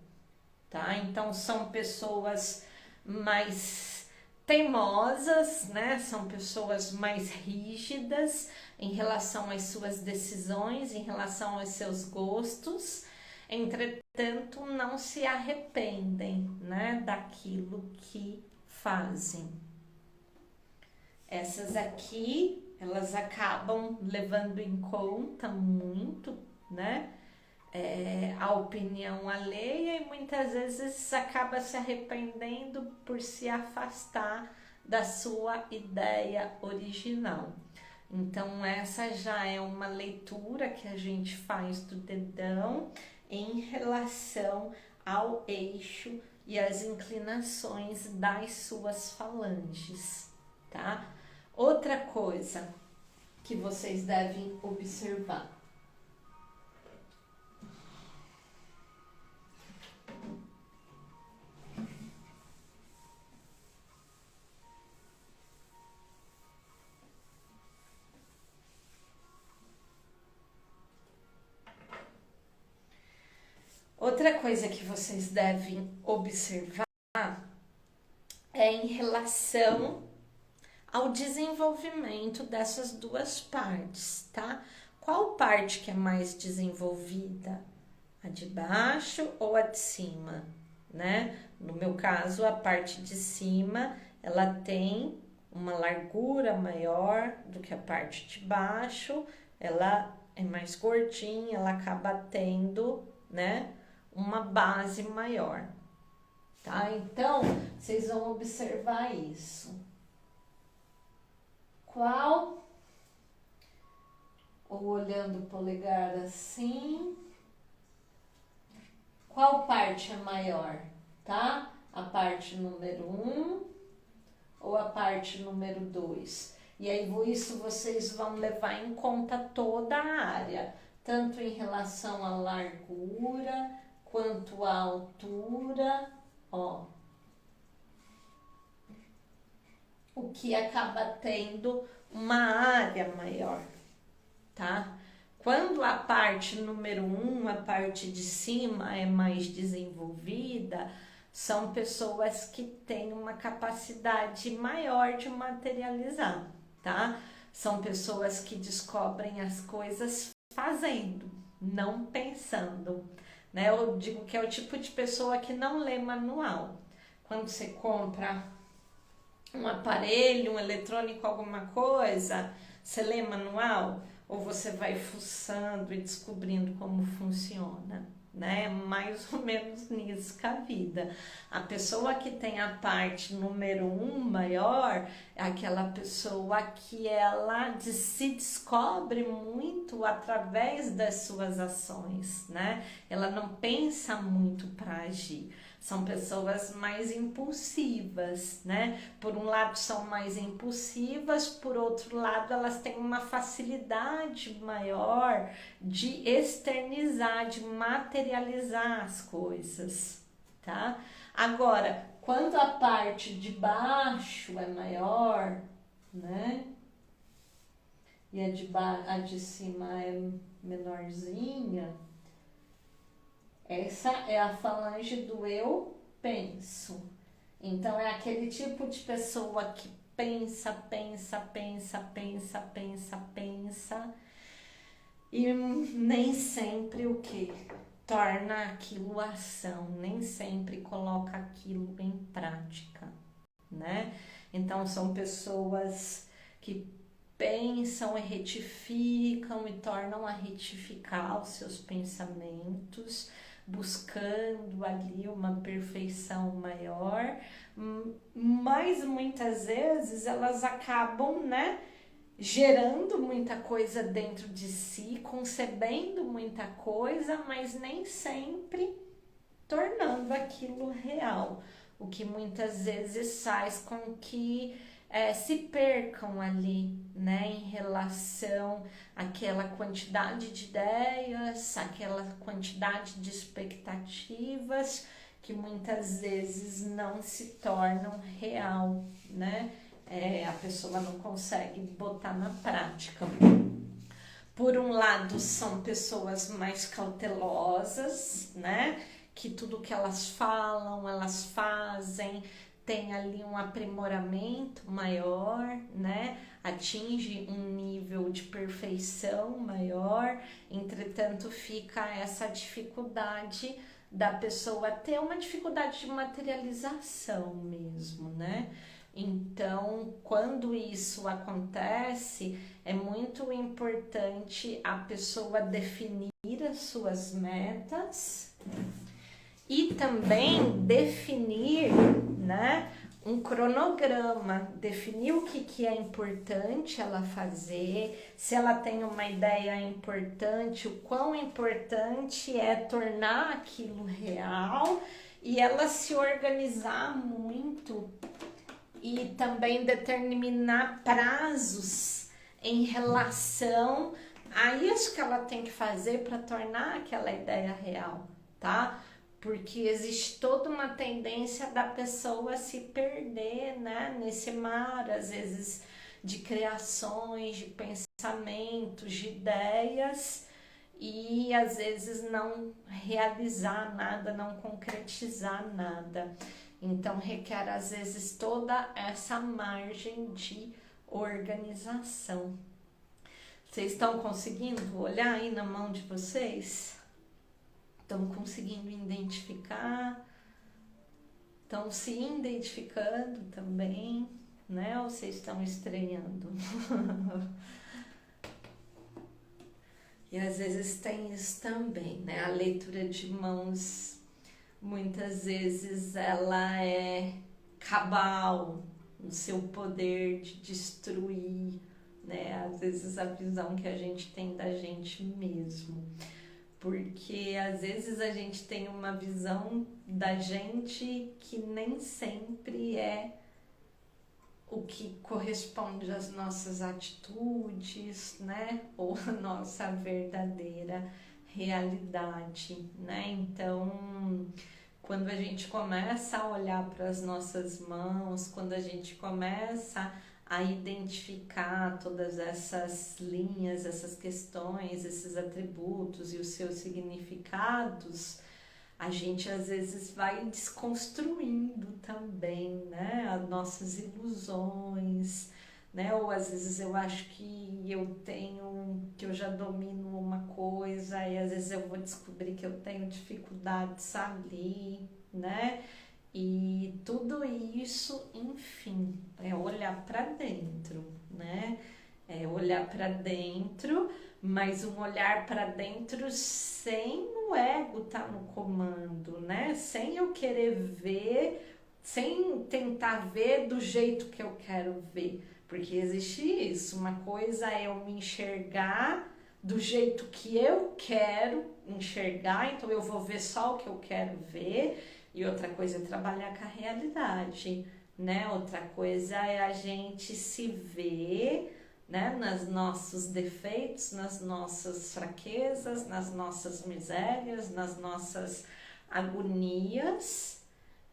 A: tá? Então são pessoas mais teimosas, né? São pessoas mais rígidas em relação às suas decisões, em relação aos seus gostos. Entretanto, não se arrependem, né, daquilo que fazem. Essas aqui elas acabam levando em conta muito, né? A opinião alheia e muitas vezes acaba se arrependendo por se afastar da sua ideia original. Então, essa já é uma leitura que a gente faz do dedão em relação ao eixo e as inclinações das suas falanges, tá? Outra coisa que vocês devem observar. Outra coisa que vocês devem observar é em relação ao desenvolvimento dessas duas partes, tá? Qual parte que é mais desenvolvida? A de baixo ou a de cima, né? No meu caso, a parte de cima, ela tem uma largura maior do que a parte de baixo, ela é mais gordinha, ela acaba tendo, né, uma base maior, tá? Então, vocês vão observar isso. Qual, ou olhando o polegar assim, qual parte é maior, tá? A parte número 1 ou a parte número 2? E aí, isso vocês vão levar em conta toda a área, tanto em relação à largura, quanto à altura, ó. O que acaba tendo uma área maior, tá? Quando a parte número 1, a parte de cima é mais desenvolvida, são pessoas que têm uma capacidade maior de materializar, tá? São pessoas que descobrem as coisas fazendo, não pensando, né? Eu digo que é o tipo de pessoa que não lê manual. Quando você compra um aparelho, um eletrônico, alguma coisa, você lê manual ou você vai fuçando e descobrindo como funciona, né? Mais ou menos nisso que a vida. A pessoa que tem a parte número 1 maior é aquela pessoa que ela se descobre muito através das suas ações, né? Ela não pensa muito para agir. São pessoas mais impulsivas, né? Por um lado são mais impulsivas, por outro lado elas têm uma facilidade maior de externizar, de materializar as coisas, tá? Agora, quando a parte de baixo é maior, né? E a de cima é menorzinha, essa é a falange do eu penso. Então, é aquele tipo de pessoa que pensa, pensa, pensa, pensa, pensa, pensa e nem sempre o que? Torna aquilo ação, nem sempre coloca aquilo em prática, né? Então, são pessoas que pensam e retificam e tornam a retificar os seus pensamentos, buscando ali uma perfeição maior, mas muitas vezes elas acabam, né, gerando muita coisa dentro de si, concebendo muita coisa, mas nem sempre tornando aquilo real, o que muitas vezes faz com que se percam ali, né, em relação àquela quantidade de ideias, aquela quantidade de expectativas que muitas vezes não se tornam real, né? A pessoa não consegue botar na prática. Por um lado, são pessoas mais cautelosas, né? Que tudo que elas falam, elas fazem, tem ali um aprimoramento maior, né? Atinge um nível de perfeição maior, entretanto fica essa dificuldade da pessoa ter uma dificuldade de materialização mesmo, né? Então, quando isso acontece, é muito importante a pessoa definir as suas metas e também definir, né, um cronograma, definir o que é importante ela fazer, se ela tem uma ideia importante, o quão importante é tornar aquilo real e ela se organizar muito e também determinar prazos em relação a isso que ela tem que fazer para tornar aquela ideia real, tá? Porque existe toda uma tendência da pessoa se perder, né, nesse mar, às vezes, de criações, de pensamentos, de ideias, e às vezes não realizar nada, não concretizar nada. Então requer às vezes toda essa margem de organização. Vocês estão conseguindo olhar aí na mão de vocês? Estão conseguindo identificar? Estão se identificando também, né? Ou vocês estão estranhando? E às vezes tem isso também, né? A leitura de mãos, muitas vezes ela é cabal no seu poder de destruir, né? Às vezes a visão que a gente tem da gente mesmo. Porque às vezes a gente tem uma visão da gente que nem sempre é o que corresponde às nossas atitudes, né? Ou a nossa verdadeira realidade, né? Então, quando a gente começa a olhar para as nossas mãos, quando a gente começa a identificar todas essas linhas, essas questões, esses atributos e os seus significados, a gente às vezes vai desconstruindo também, né, as nossas ilusões, né, ou às vezes eu acho que eu já domino uma coisa e às vezes eu vou descobrir que eu tenho dificuldades ali, né, e tudo isso, enfim, é olhar para dentro, né, é olhar para dentro, mas um olhar para dentro sem o ego estar no comando, né? Sem eu querer ver, sem tentar ver do jeito que eu quero ver, porque existe isso. Uma coisa é eu me enxergar do jeito que eu quero enxergar, então eu vou ver só o que eu quero ver, e outra coisa é trabalhar com a realidade, né? Outra coisa é a gente se ver, né, nos nossos defeitos, nas nossas fraquezas, nas nossas misérias, nas nossas agonias,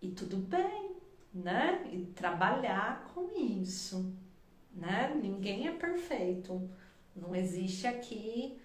A: e tudo bem, né? E trabalhar com isso, né? Ninguém é perfeito, não existe aqui,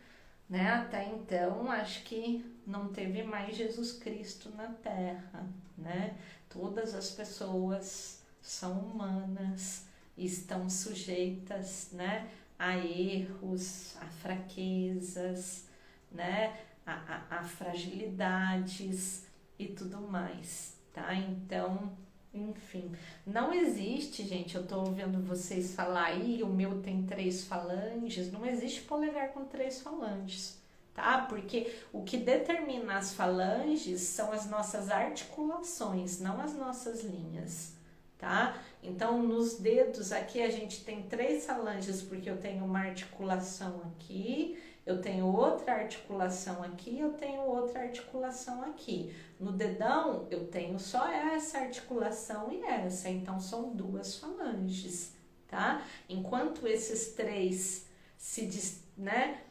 A: né? Até então, acho que não teve mais Jesus Cristo na Terra, né? Todas as pessoas são humanas, estão sujeitas, né, a erros, a fraquezas, né, a fragilidades e tudo mais, tá? Então, enfim, não existe, gente, eu tô ouvindo vocês falar aí, o meu tem 3 falanges, não existe polegar com 3 falanges, tá? Porque o que determina as falanges são as nossas articulações, não as nossas linhas, tá? Então, nos dedos aqui a gente tem 3 falanges, porque eu tenho uma articulação aqui, eu tenho outra articulação aqui, eu tenho outra articulação aqui. No dedão, eu tenho só essa articulação e essa, então são 2 falanges, tá? Enquanto esses 3 né,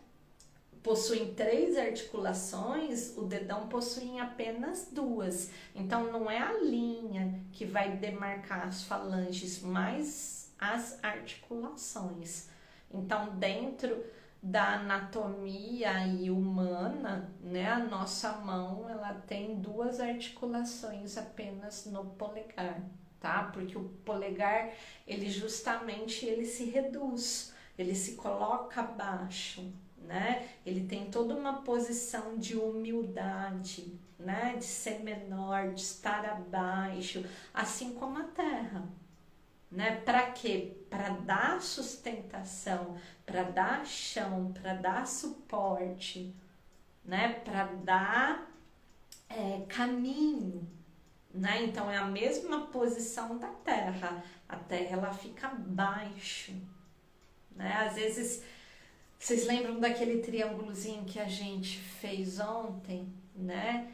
A: possuem 3 articulações, o dedão possui apenas 2. Então, não é a linha que vai demarcar as falanges, mas as articulações. Então, dentro da anatomia humana, né, a nossa mão ela tem 2 articulações apenas no polegar, tá? Porque o polegar, ele justamente ele se reduz, ele se coloca abaixo, né? Ele tem toda uma posição de humildade, de ser menor, de estar abaixo, assim como a terra, né? Para quê? Para dar sustentação, para dar chão, para dar suporte, né? Para dar caminho, né? Então é a mesma posição da Terra. A Terra ela fica abaixo, né? Às vezes vocês lembram daquele triângulozinho que a gente fez ontem, né?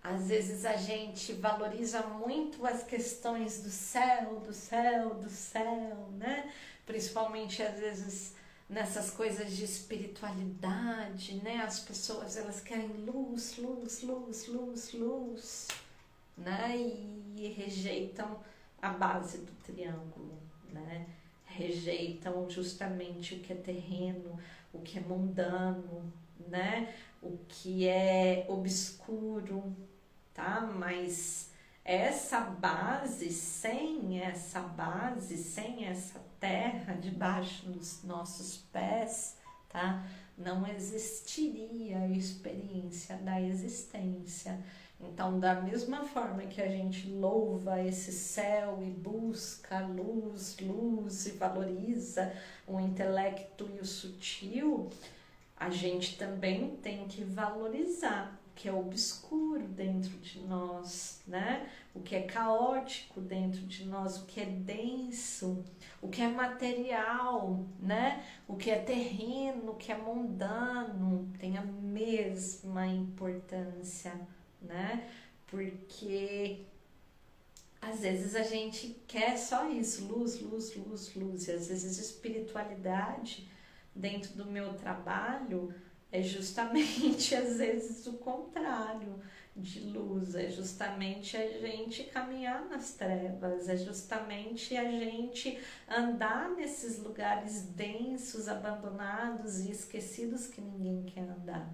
A: Às vezes a gente valoriza muito as questões do céu, do céu, do céu, né? Principalmente às vezes nessas coisas de espiritualidade, né? As pessoas elas querem luz, luz, luz, luz, luz, né? E rejeitam a base do triângulo, né? Rejeitam justamente o que é terreno, o que é mundano, né? O que é obscuro, tá? Mas sem essa terra debaixo dos nossos pés, tá? Não existiria a experiência da existência. Então, da mesma forma que a gente louva esse céu e busca luz, luz e valoriza o intelecto e o sutil, a gente também tem que valorizar o que é obscuro dentro de nós, né? O que é caótico dentro de nós, o que é denso, o que é material, né? O que é terreno, o que é mundano, tem a mesma importância, né? Porque às vezes a gente quer só isso, luz, luz, luz, luz, e às vezes espiritualidade dentro do meu trabalho é justamente às vezes o contrário de luz, é justamente a gente caminhar nas trevas, é justamente a gente andar nesses lugares densos, abandonados e esquecidos que ninguém quer andar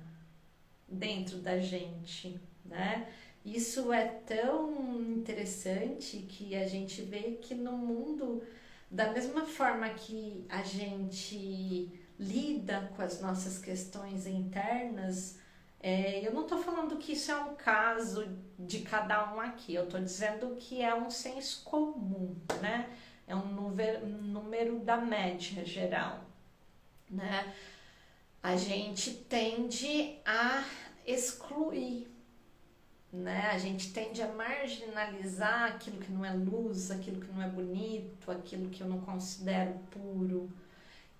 A: dentro da gente, né? Isso é tão interessante que a gente vê que no mundo, da mesma forma que a gente lida com as nossas questões internas, eu não estou falando que isso é um caso de cada um aqui, eu estou dizendo que é um senso comum, né? É um número da média geral, né? A gente tende a excluir, né? A gente tende a marginalizar aquilo que não é luz, aquilo que não é bonito, aquilo que eu não considero puro.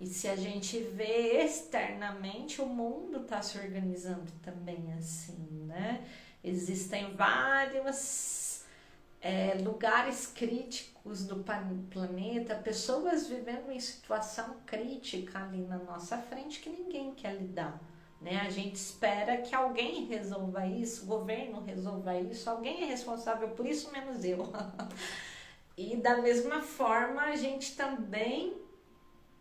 A: E se a gente vê externamente, o mundo está se organizando também assim, né? Existem vários lugares críticos do planeta, pessoas vivendo em situação crítica ali na nossa frente que ninguém quer lidar, né? A gente espera que alguém resolva isso, o governo resolva isso, alguém é responsável por isso menos eu. E da mesma forma a gente também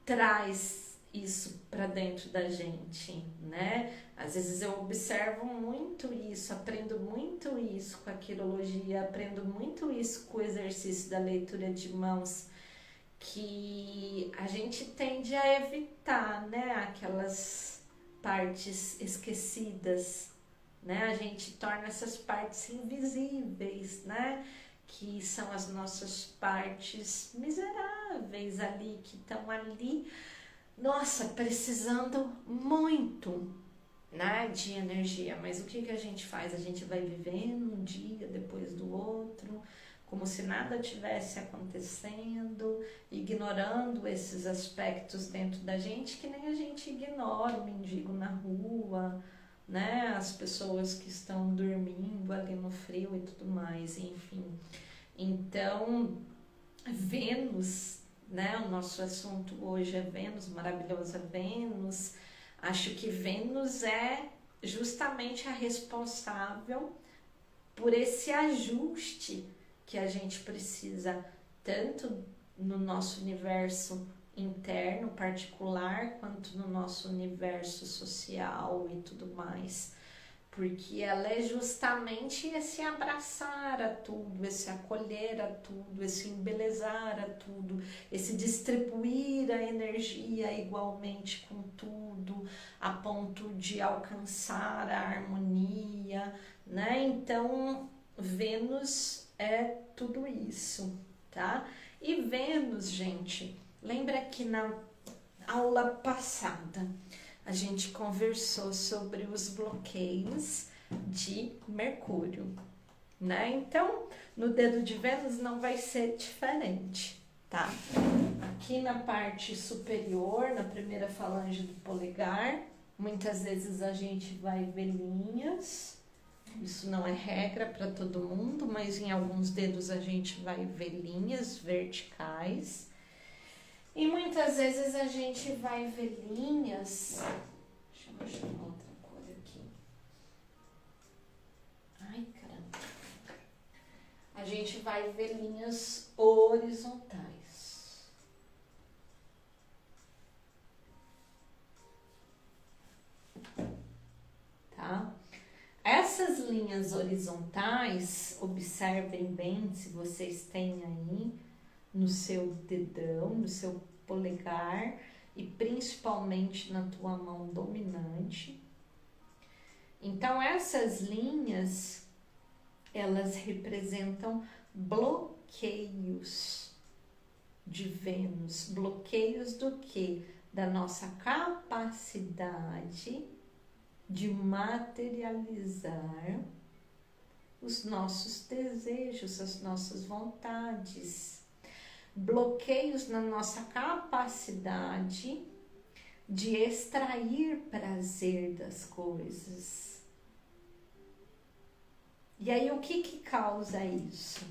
A: traz isso para dentro da gente, né? Às vezes eu observo muito isso, aprendo muito isso com a quirologia, aprendo muito isso com o exercício da leitura de mãos, que a gente tende a evitar, né? Aquelas partes esquecidas, né? A gente torna essas partes invisíveis, né? Que são as nossas partes miseráveis ali, que estão ali, nossa, precisando muito, né, de energia. Mas o que a gente faz? A gente vai vivendo um dia depois do outro, como se nada tivesse acontecendo, ignorando esses aspectos dentro da gente, que nem a gente ignora o mendigo na rua, né, as pessoas que estão dormindo ali no frio e tudo mais, enfim. Então, Vênus, né, o nosso assunto hoje é Vênus, maravilhosa Vênus. Acho que Vênus é justamente a responsável por esse ajuste que a gente precisa, tanto no nosso universo interno, particular, quanto no nosso universo social e tudo mais. Porque ela é justamente esse abraçar a tudo, esse acolher a tudo, esse embelezar a tudo, esse distribuir a energia igualmente com tudo, a ponto de alcançar a harmonia, né? Então, Vênus é tudo isso, tá? E Vênus, gente, lembra que na aula passada a gente conversou sobre os bloqueios de Mercúrio, né? Então, no dedo de Vênus não vai ser diferente, tá? Aqui na parte superior, na primeira falange do polegar, muitas vezes a gente vai ver linhas. Isso não é regra para todo mundo, mas em alguns dedos a gente vai ver linhas verticais. E muitas vezes a gente vai ver linhas. Deixa eu chamar outra cor aqui. Ai, caramba. A gente vai ver linhas horizontais. Tá? Essas linhas horizontais, observem bem se vocês têm aí no seu dedão, no seu polegar e principalmente na tua mão dominante. Então, essas linhas, elas representam bloqueios de Vênus. Bloqueios do quê? Da nossa capacidade de materializar os nossos desejos, as nossas vontades. Bloqueios na nossa capacidade de extrair prazer das coisas. E aí, o que causa isso?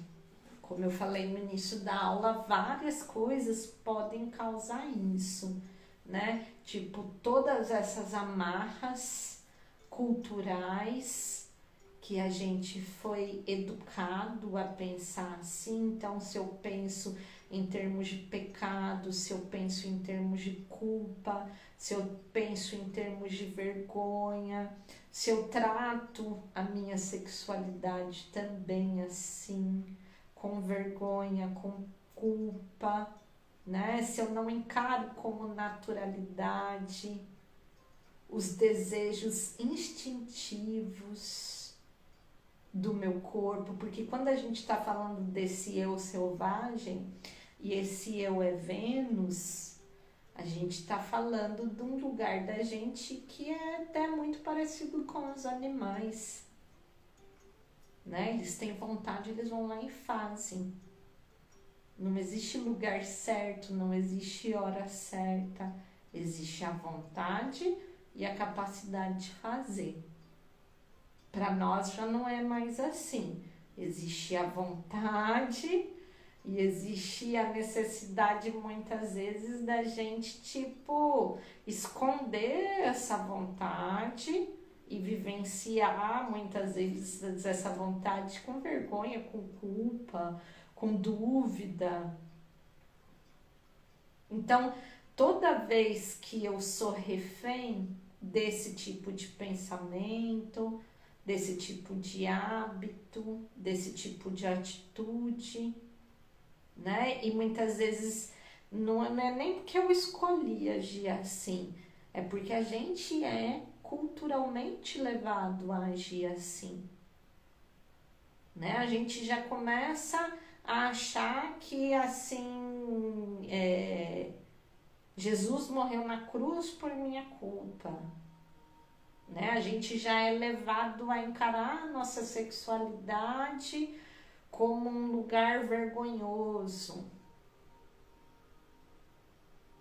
A: Como eu falei no início da aula, várias coisas podem causar isso, né? Tipo, todas essas amarras culturais que a gente foi educado a pensar assim. Então, se eu penso em termos de pecado, se eu penso em termos de culpa, se eu penso em termos de vergonha, se eu trato a minha sexualidade também assim, com vergonha, com culpa, né? Se eu não encaro como naturalidade os desejos instintivos do meu corpo, porque quando a gente está falando desse eu selvagem, e esse eu é Vênus, a gente está falando de um lugar da gente que é até muito parecido com os animais, né? Eles têm vontade, eles vão lá e fazem. Não existe lugar certo, não existe hora certa, existe a vontade e a capacidade de fazer. Para nós já não é mais assim. Existe a vontade e existe a necessidade muitas vezes da gente esconder essa vontade e vivenciar muitas vezes essa vontade com vergonha, com culpa, com dúvida. Então, toda vez que eu sou refém desse tipo de pensamento, desse tipo de hábito, desse tipo de atitude, né? E muitas vezes não é nem porque eu escolhi agir assim, é porque a gente é culturalmente levado a agir assim, né? A gente já começa a achar que assim, Jesus morreu na cruz por minha culpa, né? A gente já é levado a encarar a nossa sexualidade como um lugar vergonhoso,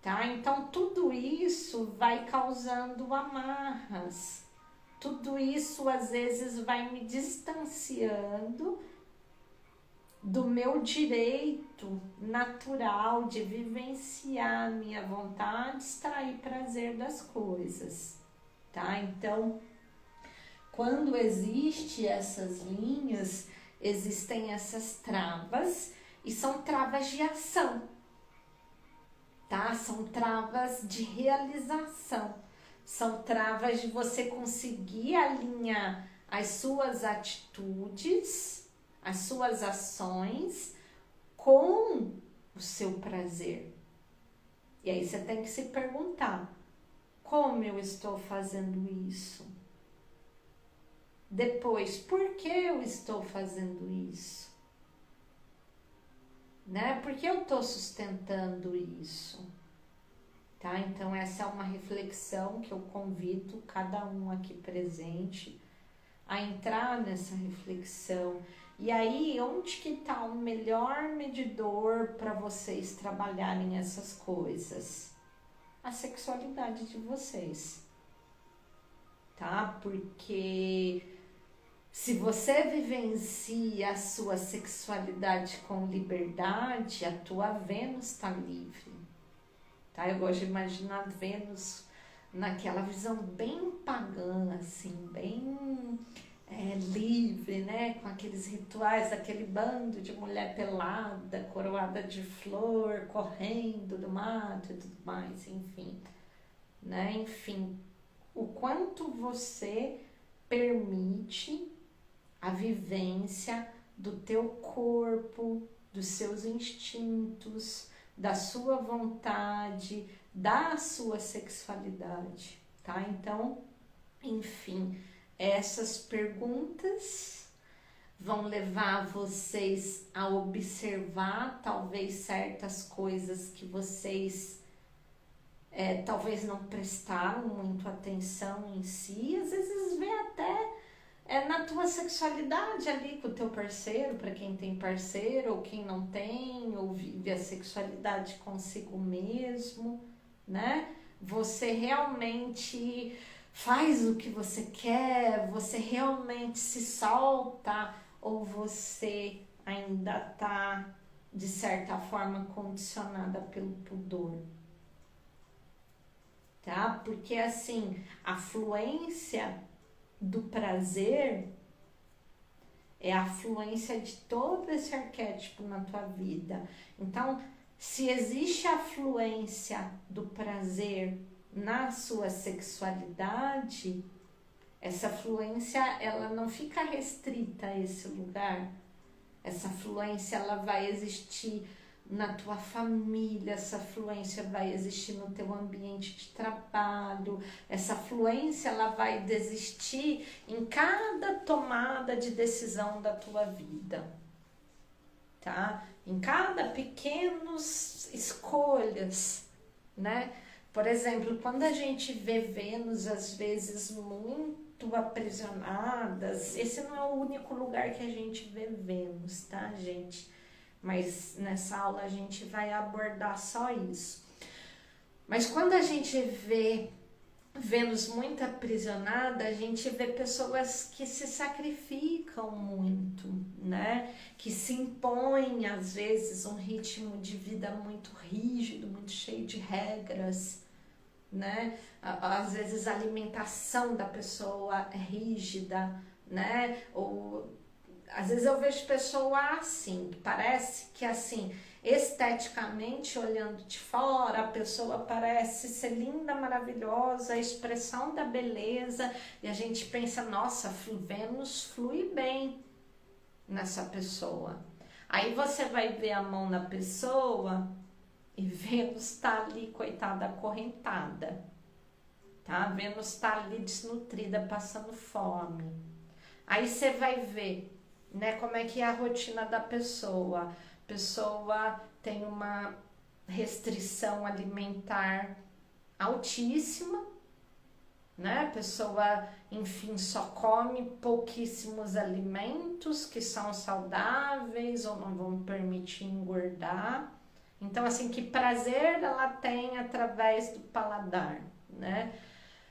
A: tá? Então tudo isso vai causando amarras, tudo isso às vezes vai me distanciando do meu direito natural de vivenciar a minha vontade, extrair prazer das coisas, tá? Então, quando existe essas linhas, existem essas travas e são travas de ação, tá? São travas de realização, são travas de você conseguir alinhar as suas atitudes, as suas ações com o seu prazer. E aí você tem que se perguntar: como eu estou fazendo isso? Depois, por que eu estou fazendo isso? né? Por que eu estou sustentando isso? Tá? Então essa é uma reflexão que eu convido cada um aqui presente a entrar nessa reflexão. E aí, onde que está o melhor medidor para vocês trabalharem essas coisas? A sexualidade de vocês, tá? Porque se você vivencia a sua sexualidade com liberdade, a tua Vênus está livre, tá? Eu gosto de imaginar Vênus naquela visão bem pagã, assim, bem livre, né? Com aqueles rituais, aquele bando de mulher pelada, coroada de flor, correndo do mato e tudo mais, enfim, né? Enfim, o quanto você permite a vivência do teu corpo, dos seus instintos, da sua vontade, da sua sexualidade, tá? Então, enfim, essas perguntas vão levar vocês a observar talvez certas coisas que vocês talvez não prestaram muito atenção em si, às vezes vê até na tua sexualidade ali com o teu parceiro, para quem tem parceiro ou quem não tem, ou vive a sexualidade consigo mesmo, né? Você realmente faz o que você quer, você realmente se solta, ou você ainda tá de certa forma condicionada pelo pudor, tá? Porque assim, a fluência do prazer é a fluência de todo esse arquétipo na tua vida. Então, se existe a fluência do prazer na sua sexualidade, essa fluência ela não fica restrita a esse lugar. Essa fluência ela vai existir na tua família, essa fluência vai existir no teu ambiente de trabalho, essa fluência ela vai existir em cada tomada de decisão da tua vida, tá? Em cada pequenas escolhas, né? Por exemplo, quando a gente vê Vênus às vezes muito aprisionadas, esse não é o único lugar que a gente vê Vênus, tá, gente? Mas nessa aula a gente vai abordar só isso. Mas quando a gente vê Vênus muito aprisionada, a gente vê pessoas que se sacrificam muito, né? Que se impõem, às vezes, um ritmo de vida muito rígido, muito cheio de regras, né? Às vezes a alimentação da pessoa é rígida, né? Ou às vezes eu vejo pessoa assim, que parece que assim, esteticamente olhando de fora, a pessoa parece ser linda, maravilhosa, a expressão da beleza, e a gente pensa, nossa, Vênus flui bem nessa pessoa. Aí você vai ver a mão na pessoa e Vênus tá ali, coitada, acorrentada, tá? Vênus tá ali desnutrida, passando fome. Aí você vai ver, né, como é que é a rotina da pessoa. A pessoa tem uma restrição alimentar altíssima, né? A pessoa, enfim, só come pouquíssimos alimentos que são saudáveis ou não vão permitir engordar. Então, assim, que prazer ela tem através do paladar, né?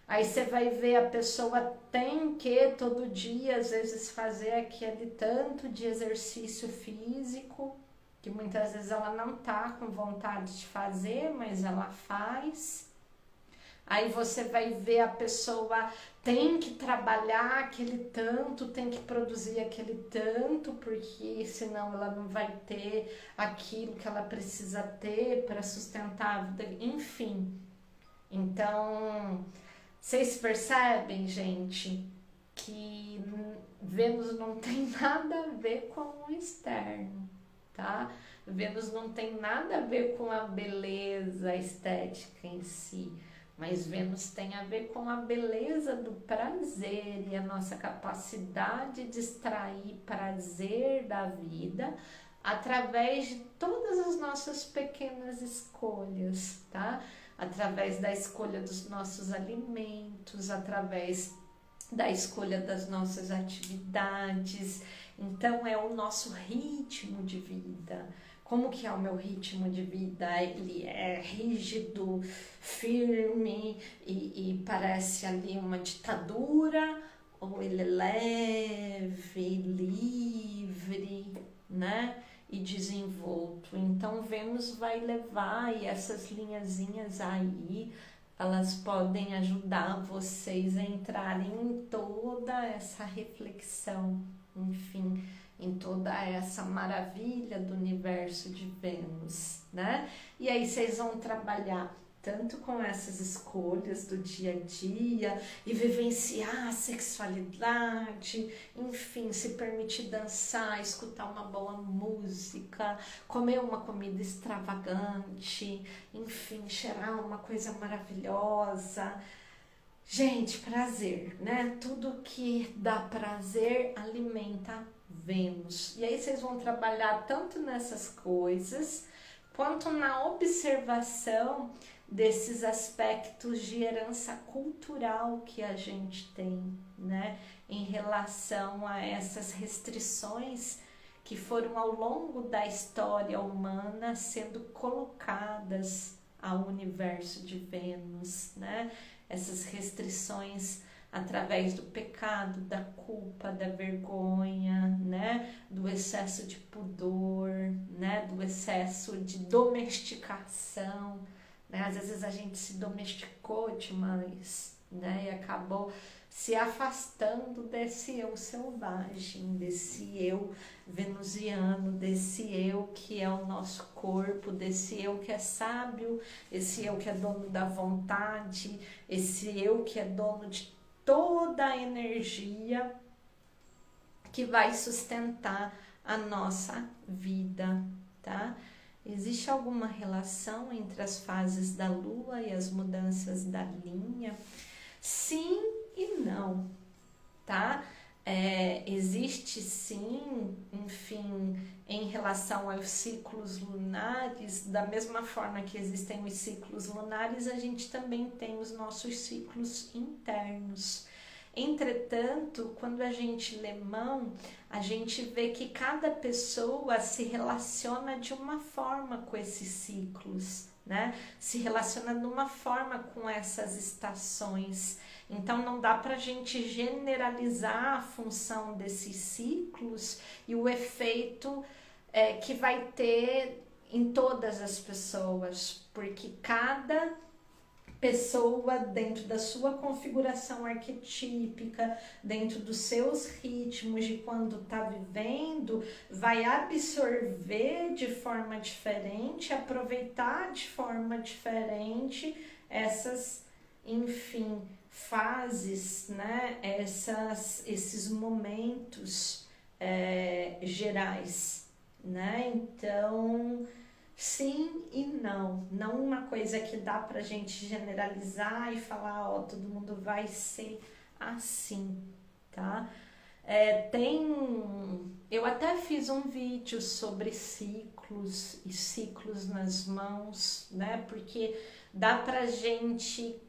A: Aí você vai ver a pessoa tem que todo dia, às vezes, fazer aquele tanto de exercício físico, que muitas vezes ela não tá com vontade de fazer, mas ela faz. Aí você vai ver a pessoa tem que trabalhar aquele tanto, tem que produzir aquele tanto, porque senão ela não vai ter aquilo que ela precisa ter para sustentar a vida, enfim. Então, vocês percebem, gente, que Vênus não tem nada a ver com o externo, tá? Vênus não tem nada a ver com a beleza estética em si, mas Vênus tem a ver com a beleza do prazer e a nossa capacidade de extrair prazer da vida através de todas as nossas pequenas escolhas, tá? Através da escolha dos nossos alimentos, através da escolha das nossas atividades. Então é o nosso ritmo de vida. Como que é o meu ritmo de vida? Ele é rígido, firme e parece ali uma ditadura, ou ele é leve, livre, né? E desenvolto. Então Vênus vai levar, e essas linhazinhas aí, elas podem ajudar vocês a entrarem em toda essa reflexão, enfim, em toda essa maravilha do universo de Vênus, né? E aí vocês vão trabalhar tanto com essas escolhas do dia a dia e vivenciar a sexualidade, enfim, se permitir dançar, escutar uma boa música, comer uma comida extravagante, enfim, cheirar uma coisa maravilhosa. Gente, prazer, né? Tudo que dá prazer alimenta Vênus. E aí vocês vão trabalhar tanto nessas coisas quanto na observação desses aspectos de herança cultural que a gente tem, né, em relação a essas restrições que foram ao longo da história humana sendo colocadas ao universo de Vênus, né? Essas restrições através do pecado, da culpa, da vergonha, né? Do excesso de pudor, né? Do excesso de domesticação, né? Às vezes a gente se domesticou demais, né? E acabou se afastando desse eu selvagem, desse eu venusiano, desse eu que é o nosso corpo, desse eu que é sábio, esse eu que é dono da vontade, esse eu que é dono de toda a energia que vai sustentar a nossa vida, tá? Existe alguma relação entre as fases da Lua e as mudanças da linha? Sim e não, tá? Existe sim, enfim, em relação aos ciclos lunares, da mesma forma que existem os ciclos lunares, a gente também tem os nossos ciclos internos. Entretanto, quando a gente lê mão, a gente vê que cada pessoa se relaciona de uma forma com esses ciclos, né? Se relaciona de uma forma com essas estações. Então não dá para a gente generalizar a função desses ciclos e o efeito que vai ter em todas as pessoas, porque cada pessoa, dentro da sua configuração arquetípica, dentro dos seus ritmos de quando está vivendo, vai absorver de forma diferente, aproveitar de forma diferente essas, enfim, fases, né? Esses momentos gerais, né? Então, sim e não. Não uma coisa que dá pra gente generalizar e falar, ó, todo mundo vai ser assim, tá? Eu até fiz um vídeo sobre ciclos e ciclos nas mãos, né? Porque dá pra gente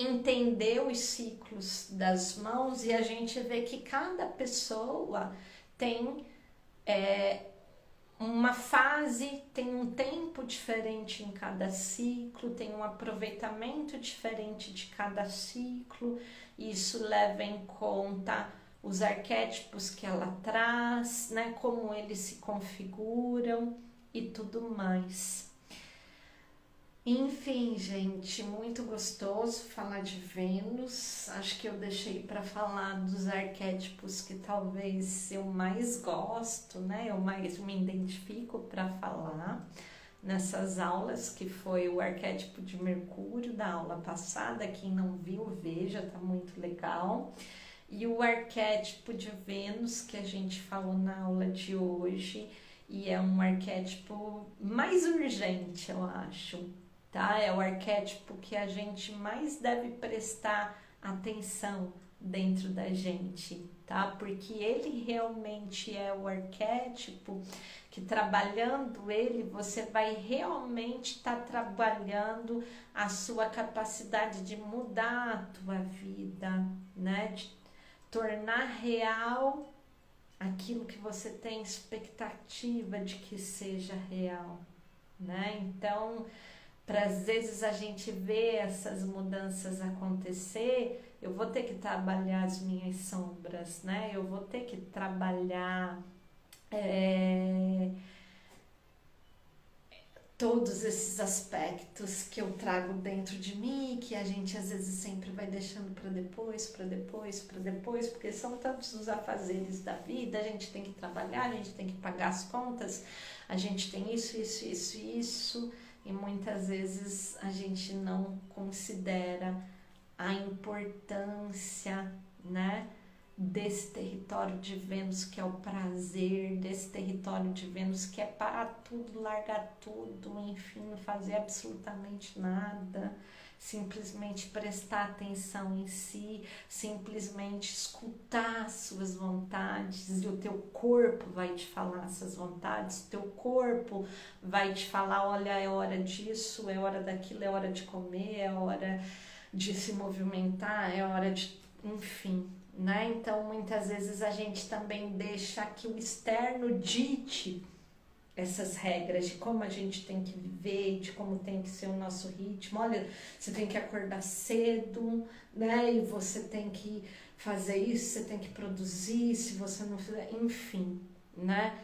A: entender os ciclos das mãos e a gente vê que cada pessoa tem uma fase, tem um tempo diferente em cada ciclo, tem um aproveitamento diferente de cada ciclo. Isso leva em conta os arquétipos que ela traz, né, como eles se configuram e tudo mais. Enfim, gente, muito gostoso falar de Vênus. Acho que eu deixei para falar dos arquétipos que talvez eu mais gosto, né? Eu mais me identifico para falar nessas aulas, que foi o arquétipo de Mercúrio da aula passada. Quem não viu, veja, tá muito legal. E o arquétipo de Vênus, que a gente falou na aula de hoje, e é um arquétipo mais urgente, eu acho. Tá? É o arquétipo que a gente mais deve prestar atenção dentro da gente, tá? Porque ele realmente é o arquétipo que, trabalhando ele, você vai realmente estar trabalhando a sua capacidade de mudar a tua vida, né? De tornar real aquilo que você tem expectativa de que seja real, né? Então, para às vezes a gente ver essas mudanças acontecer, eu vou ter que trabalhar as minhas sombras, né? Eu vou ter que trabalhar todos esses aspectos que eu trago dentro de mim, que a gente às vezes sempre vai deixando para depois, porque são tantos os afazeres da vida, a gente tem que trabalhar, a gente tem que pagar as contas, a gente tem isso, e muitas vezes a gente não considera a importância, né, desse território de Vênus que é o prazer, desse território de Vênus que é parar tudo, largar tudo, enfim, não fazer absolutamente nada, simplesmente prestar atenção em si, simplesmente escutar as suas vontades, e o teu corpo vai te falar essas vontades, o teu corpo vai te falar, olha, é hora disso, é hora daquilo, é hora de comer, é hora de se movimentar, é hora de, enfim, né? Então muitas vezes a gente também deixa que o externo dite essas regras de como a gente tem que viver, de como tem que ser o nosso ritmo. Olha, você tem que acordar cedo, né? E você tem que fazer isso, você tem que produzir, se você não fizer, enfim, né?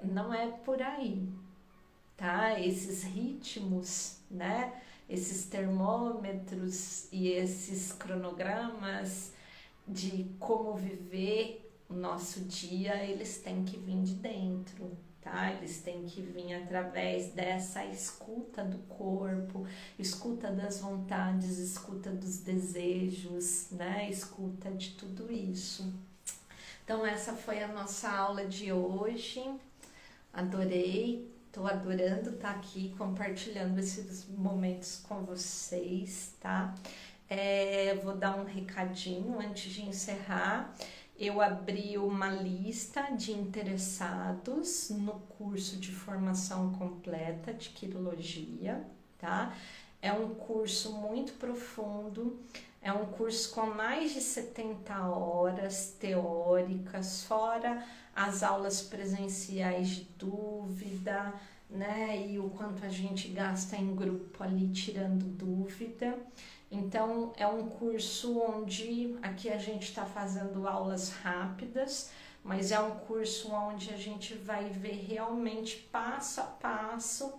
A: Não é por aí, tá? Esses ritmos, né? Esses termômetros e esses cronogramas de como viver o nosso dia, eles têm que vir de dentro, tá? Eles têm que vir através dessa escuta do corpo, escuta das vontades, escuta dos desejos, né? Escuta de tudo isso. Então essa foi a nossa aula de hoje. Adorei, tô adorando estar aqui compartilhando esses momentos com vocês, tá? Vou dar um recadinho antes de encerrar. Eu abri uma lista de interessados no curso de formação completa de quirologia, tá? É um curso muito profundo, é um curso com mais de 70 horas teóricas, fora as aulas presenciais de dúvida, né? E o quanto a gente gasta em grupo ali tirando dúvida. Então, é um curso onde aqui a gente está fazendo aulas rápidas, mas é um curso onde a gente vai ver realmente passo a passo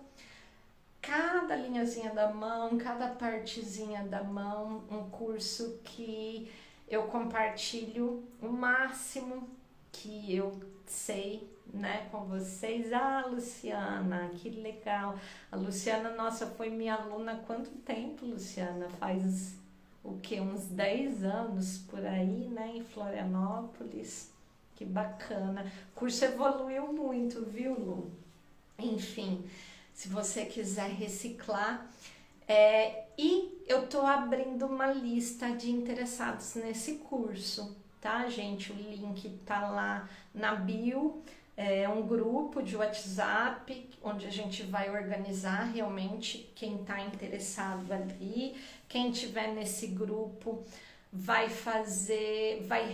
A: cada linhazinha da mão, cada partezinha da mão, um curso que eu compartilho o máximo que eu sei, né, com vocês. Ah, Luciana, que legal. A Luciana, nossa, foi minha aluna há quanto tempo, Luciana? Faz o que? Uns 10 anos por aí, né, em Florianópolis. Que bacana. O curso evoluiu muito, viu, Lu? Enfim, se você quiser reciclar. E eu tô abrindo uma lista de interessados nesse curso, tá, gente? O link tá lá na bio. É um grupo de WhatsApp onde a gente vai organizar realmente quem tá interessado ali. Quem tiver nesse grupo vai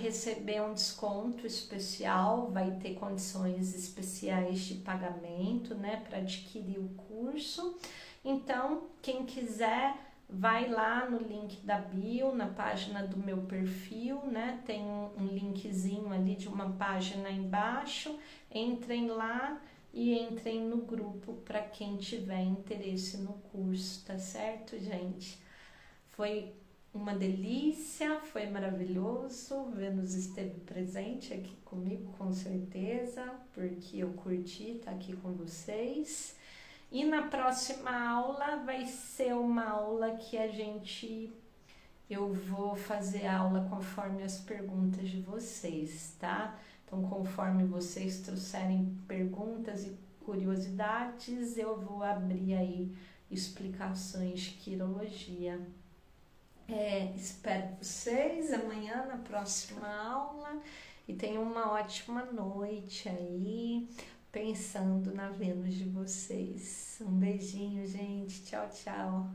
A: receber um desconto especial, vai ter condições especiais de pagamento, né, para adquirir o curso. Então, quem quiser, vai lá no link da bio, na página do meu perfil, né? Tem um linkzinho ali de uma página embaixo. Entrem lá e entrem no grupo para quem tiver interesse no curso, tá certo, gente? Foi uma delícia, foi maravilhoso. Vênus esteve presente aqui comigo, com certeza, porque eu curti estar aqui com vocês. E na próxima aula vai ser uma aula que eu vou fazer aula conforme as perguntas de vocês, tá? Então, conforme vocês trouxerem perguntas e curiosidades, eu vou abrir aí explicações de quirologia. Espero vocês amanhã na próxima aula e tenham uma ótima noite aí, pensando na Vênus de vocês. Um beijinho, gente. Tchau, tchau.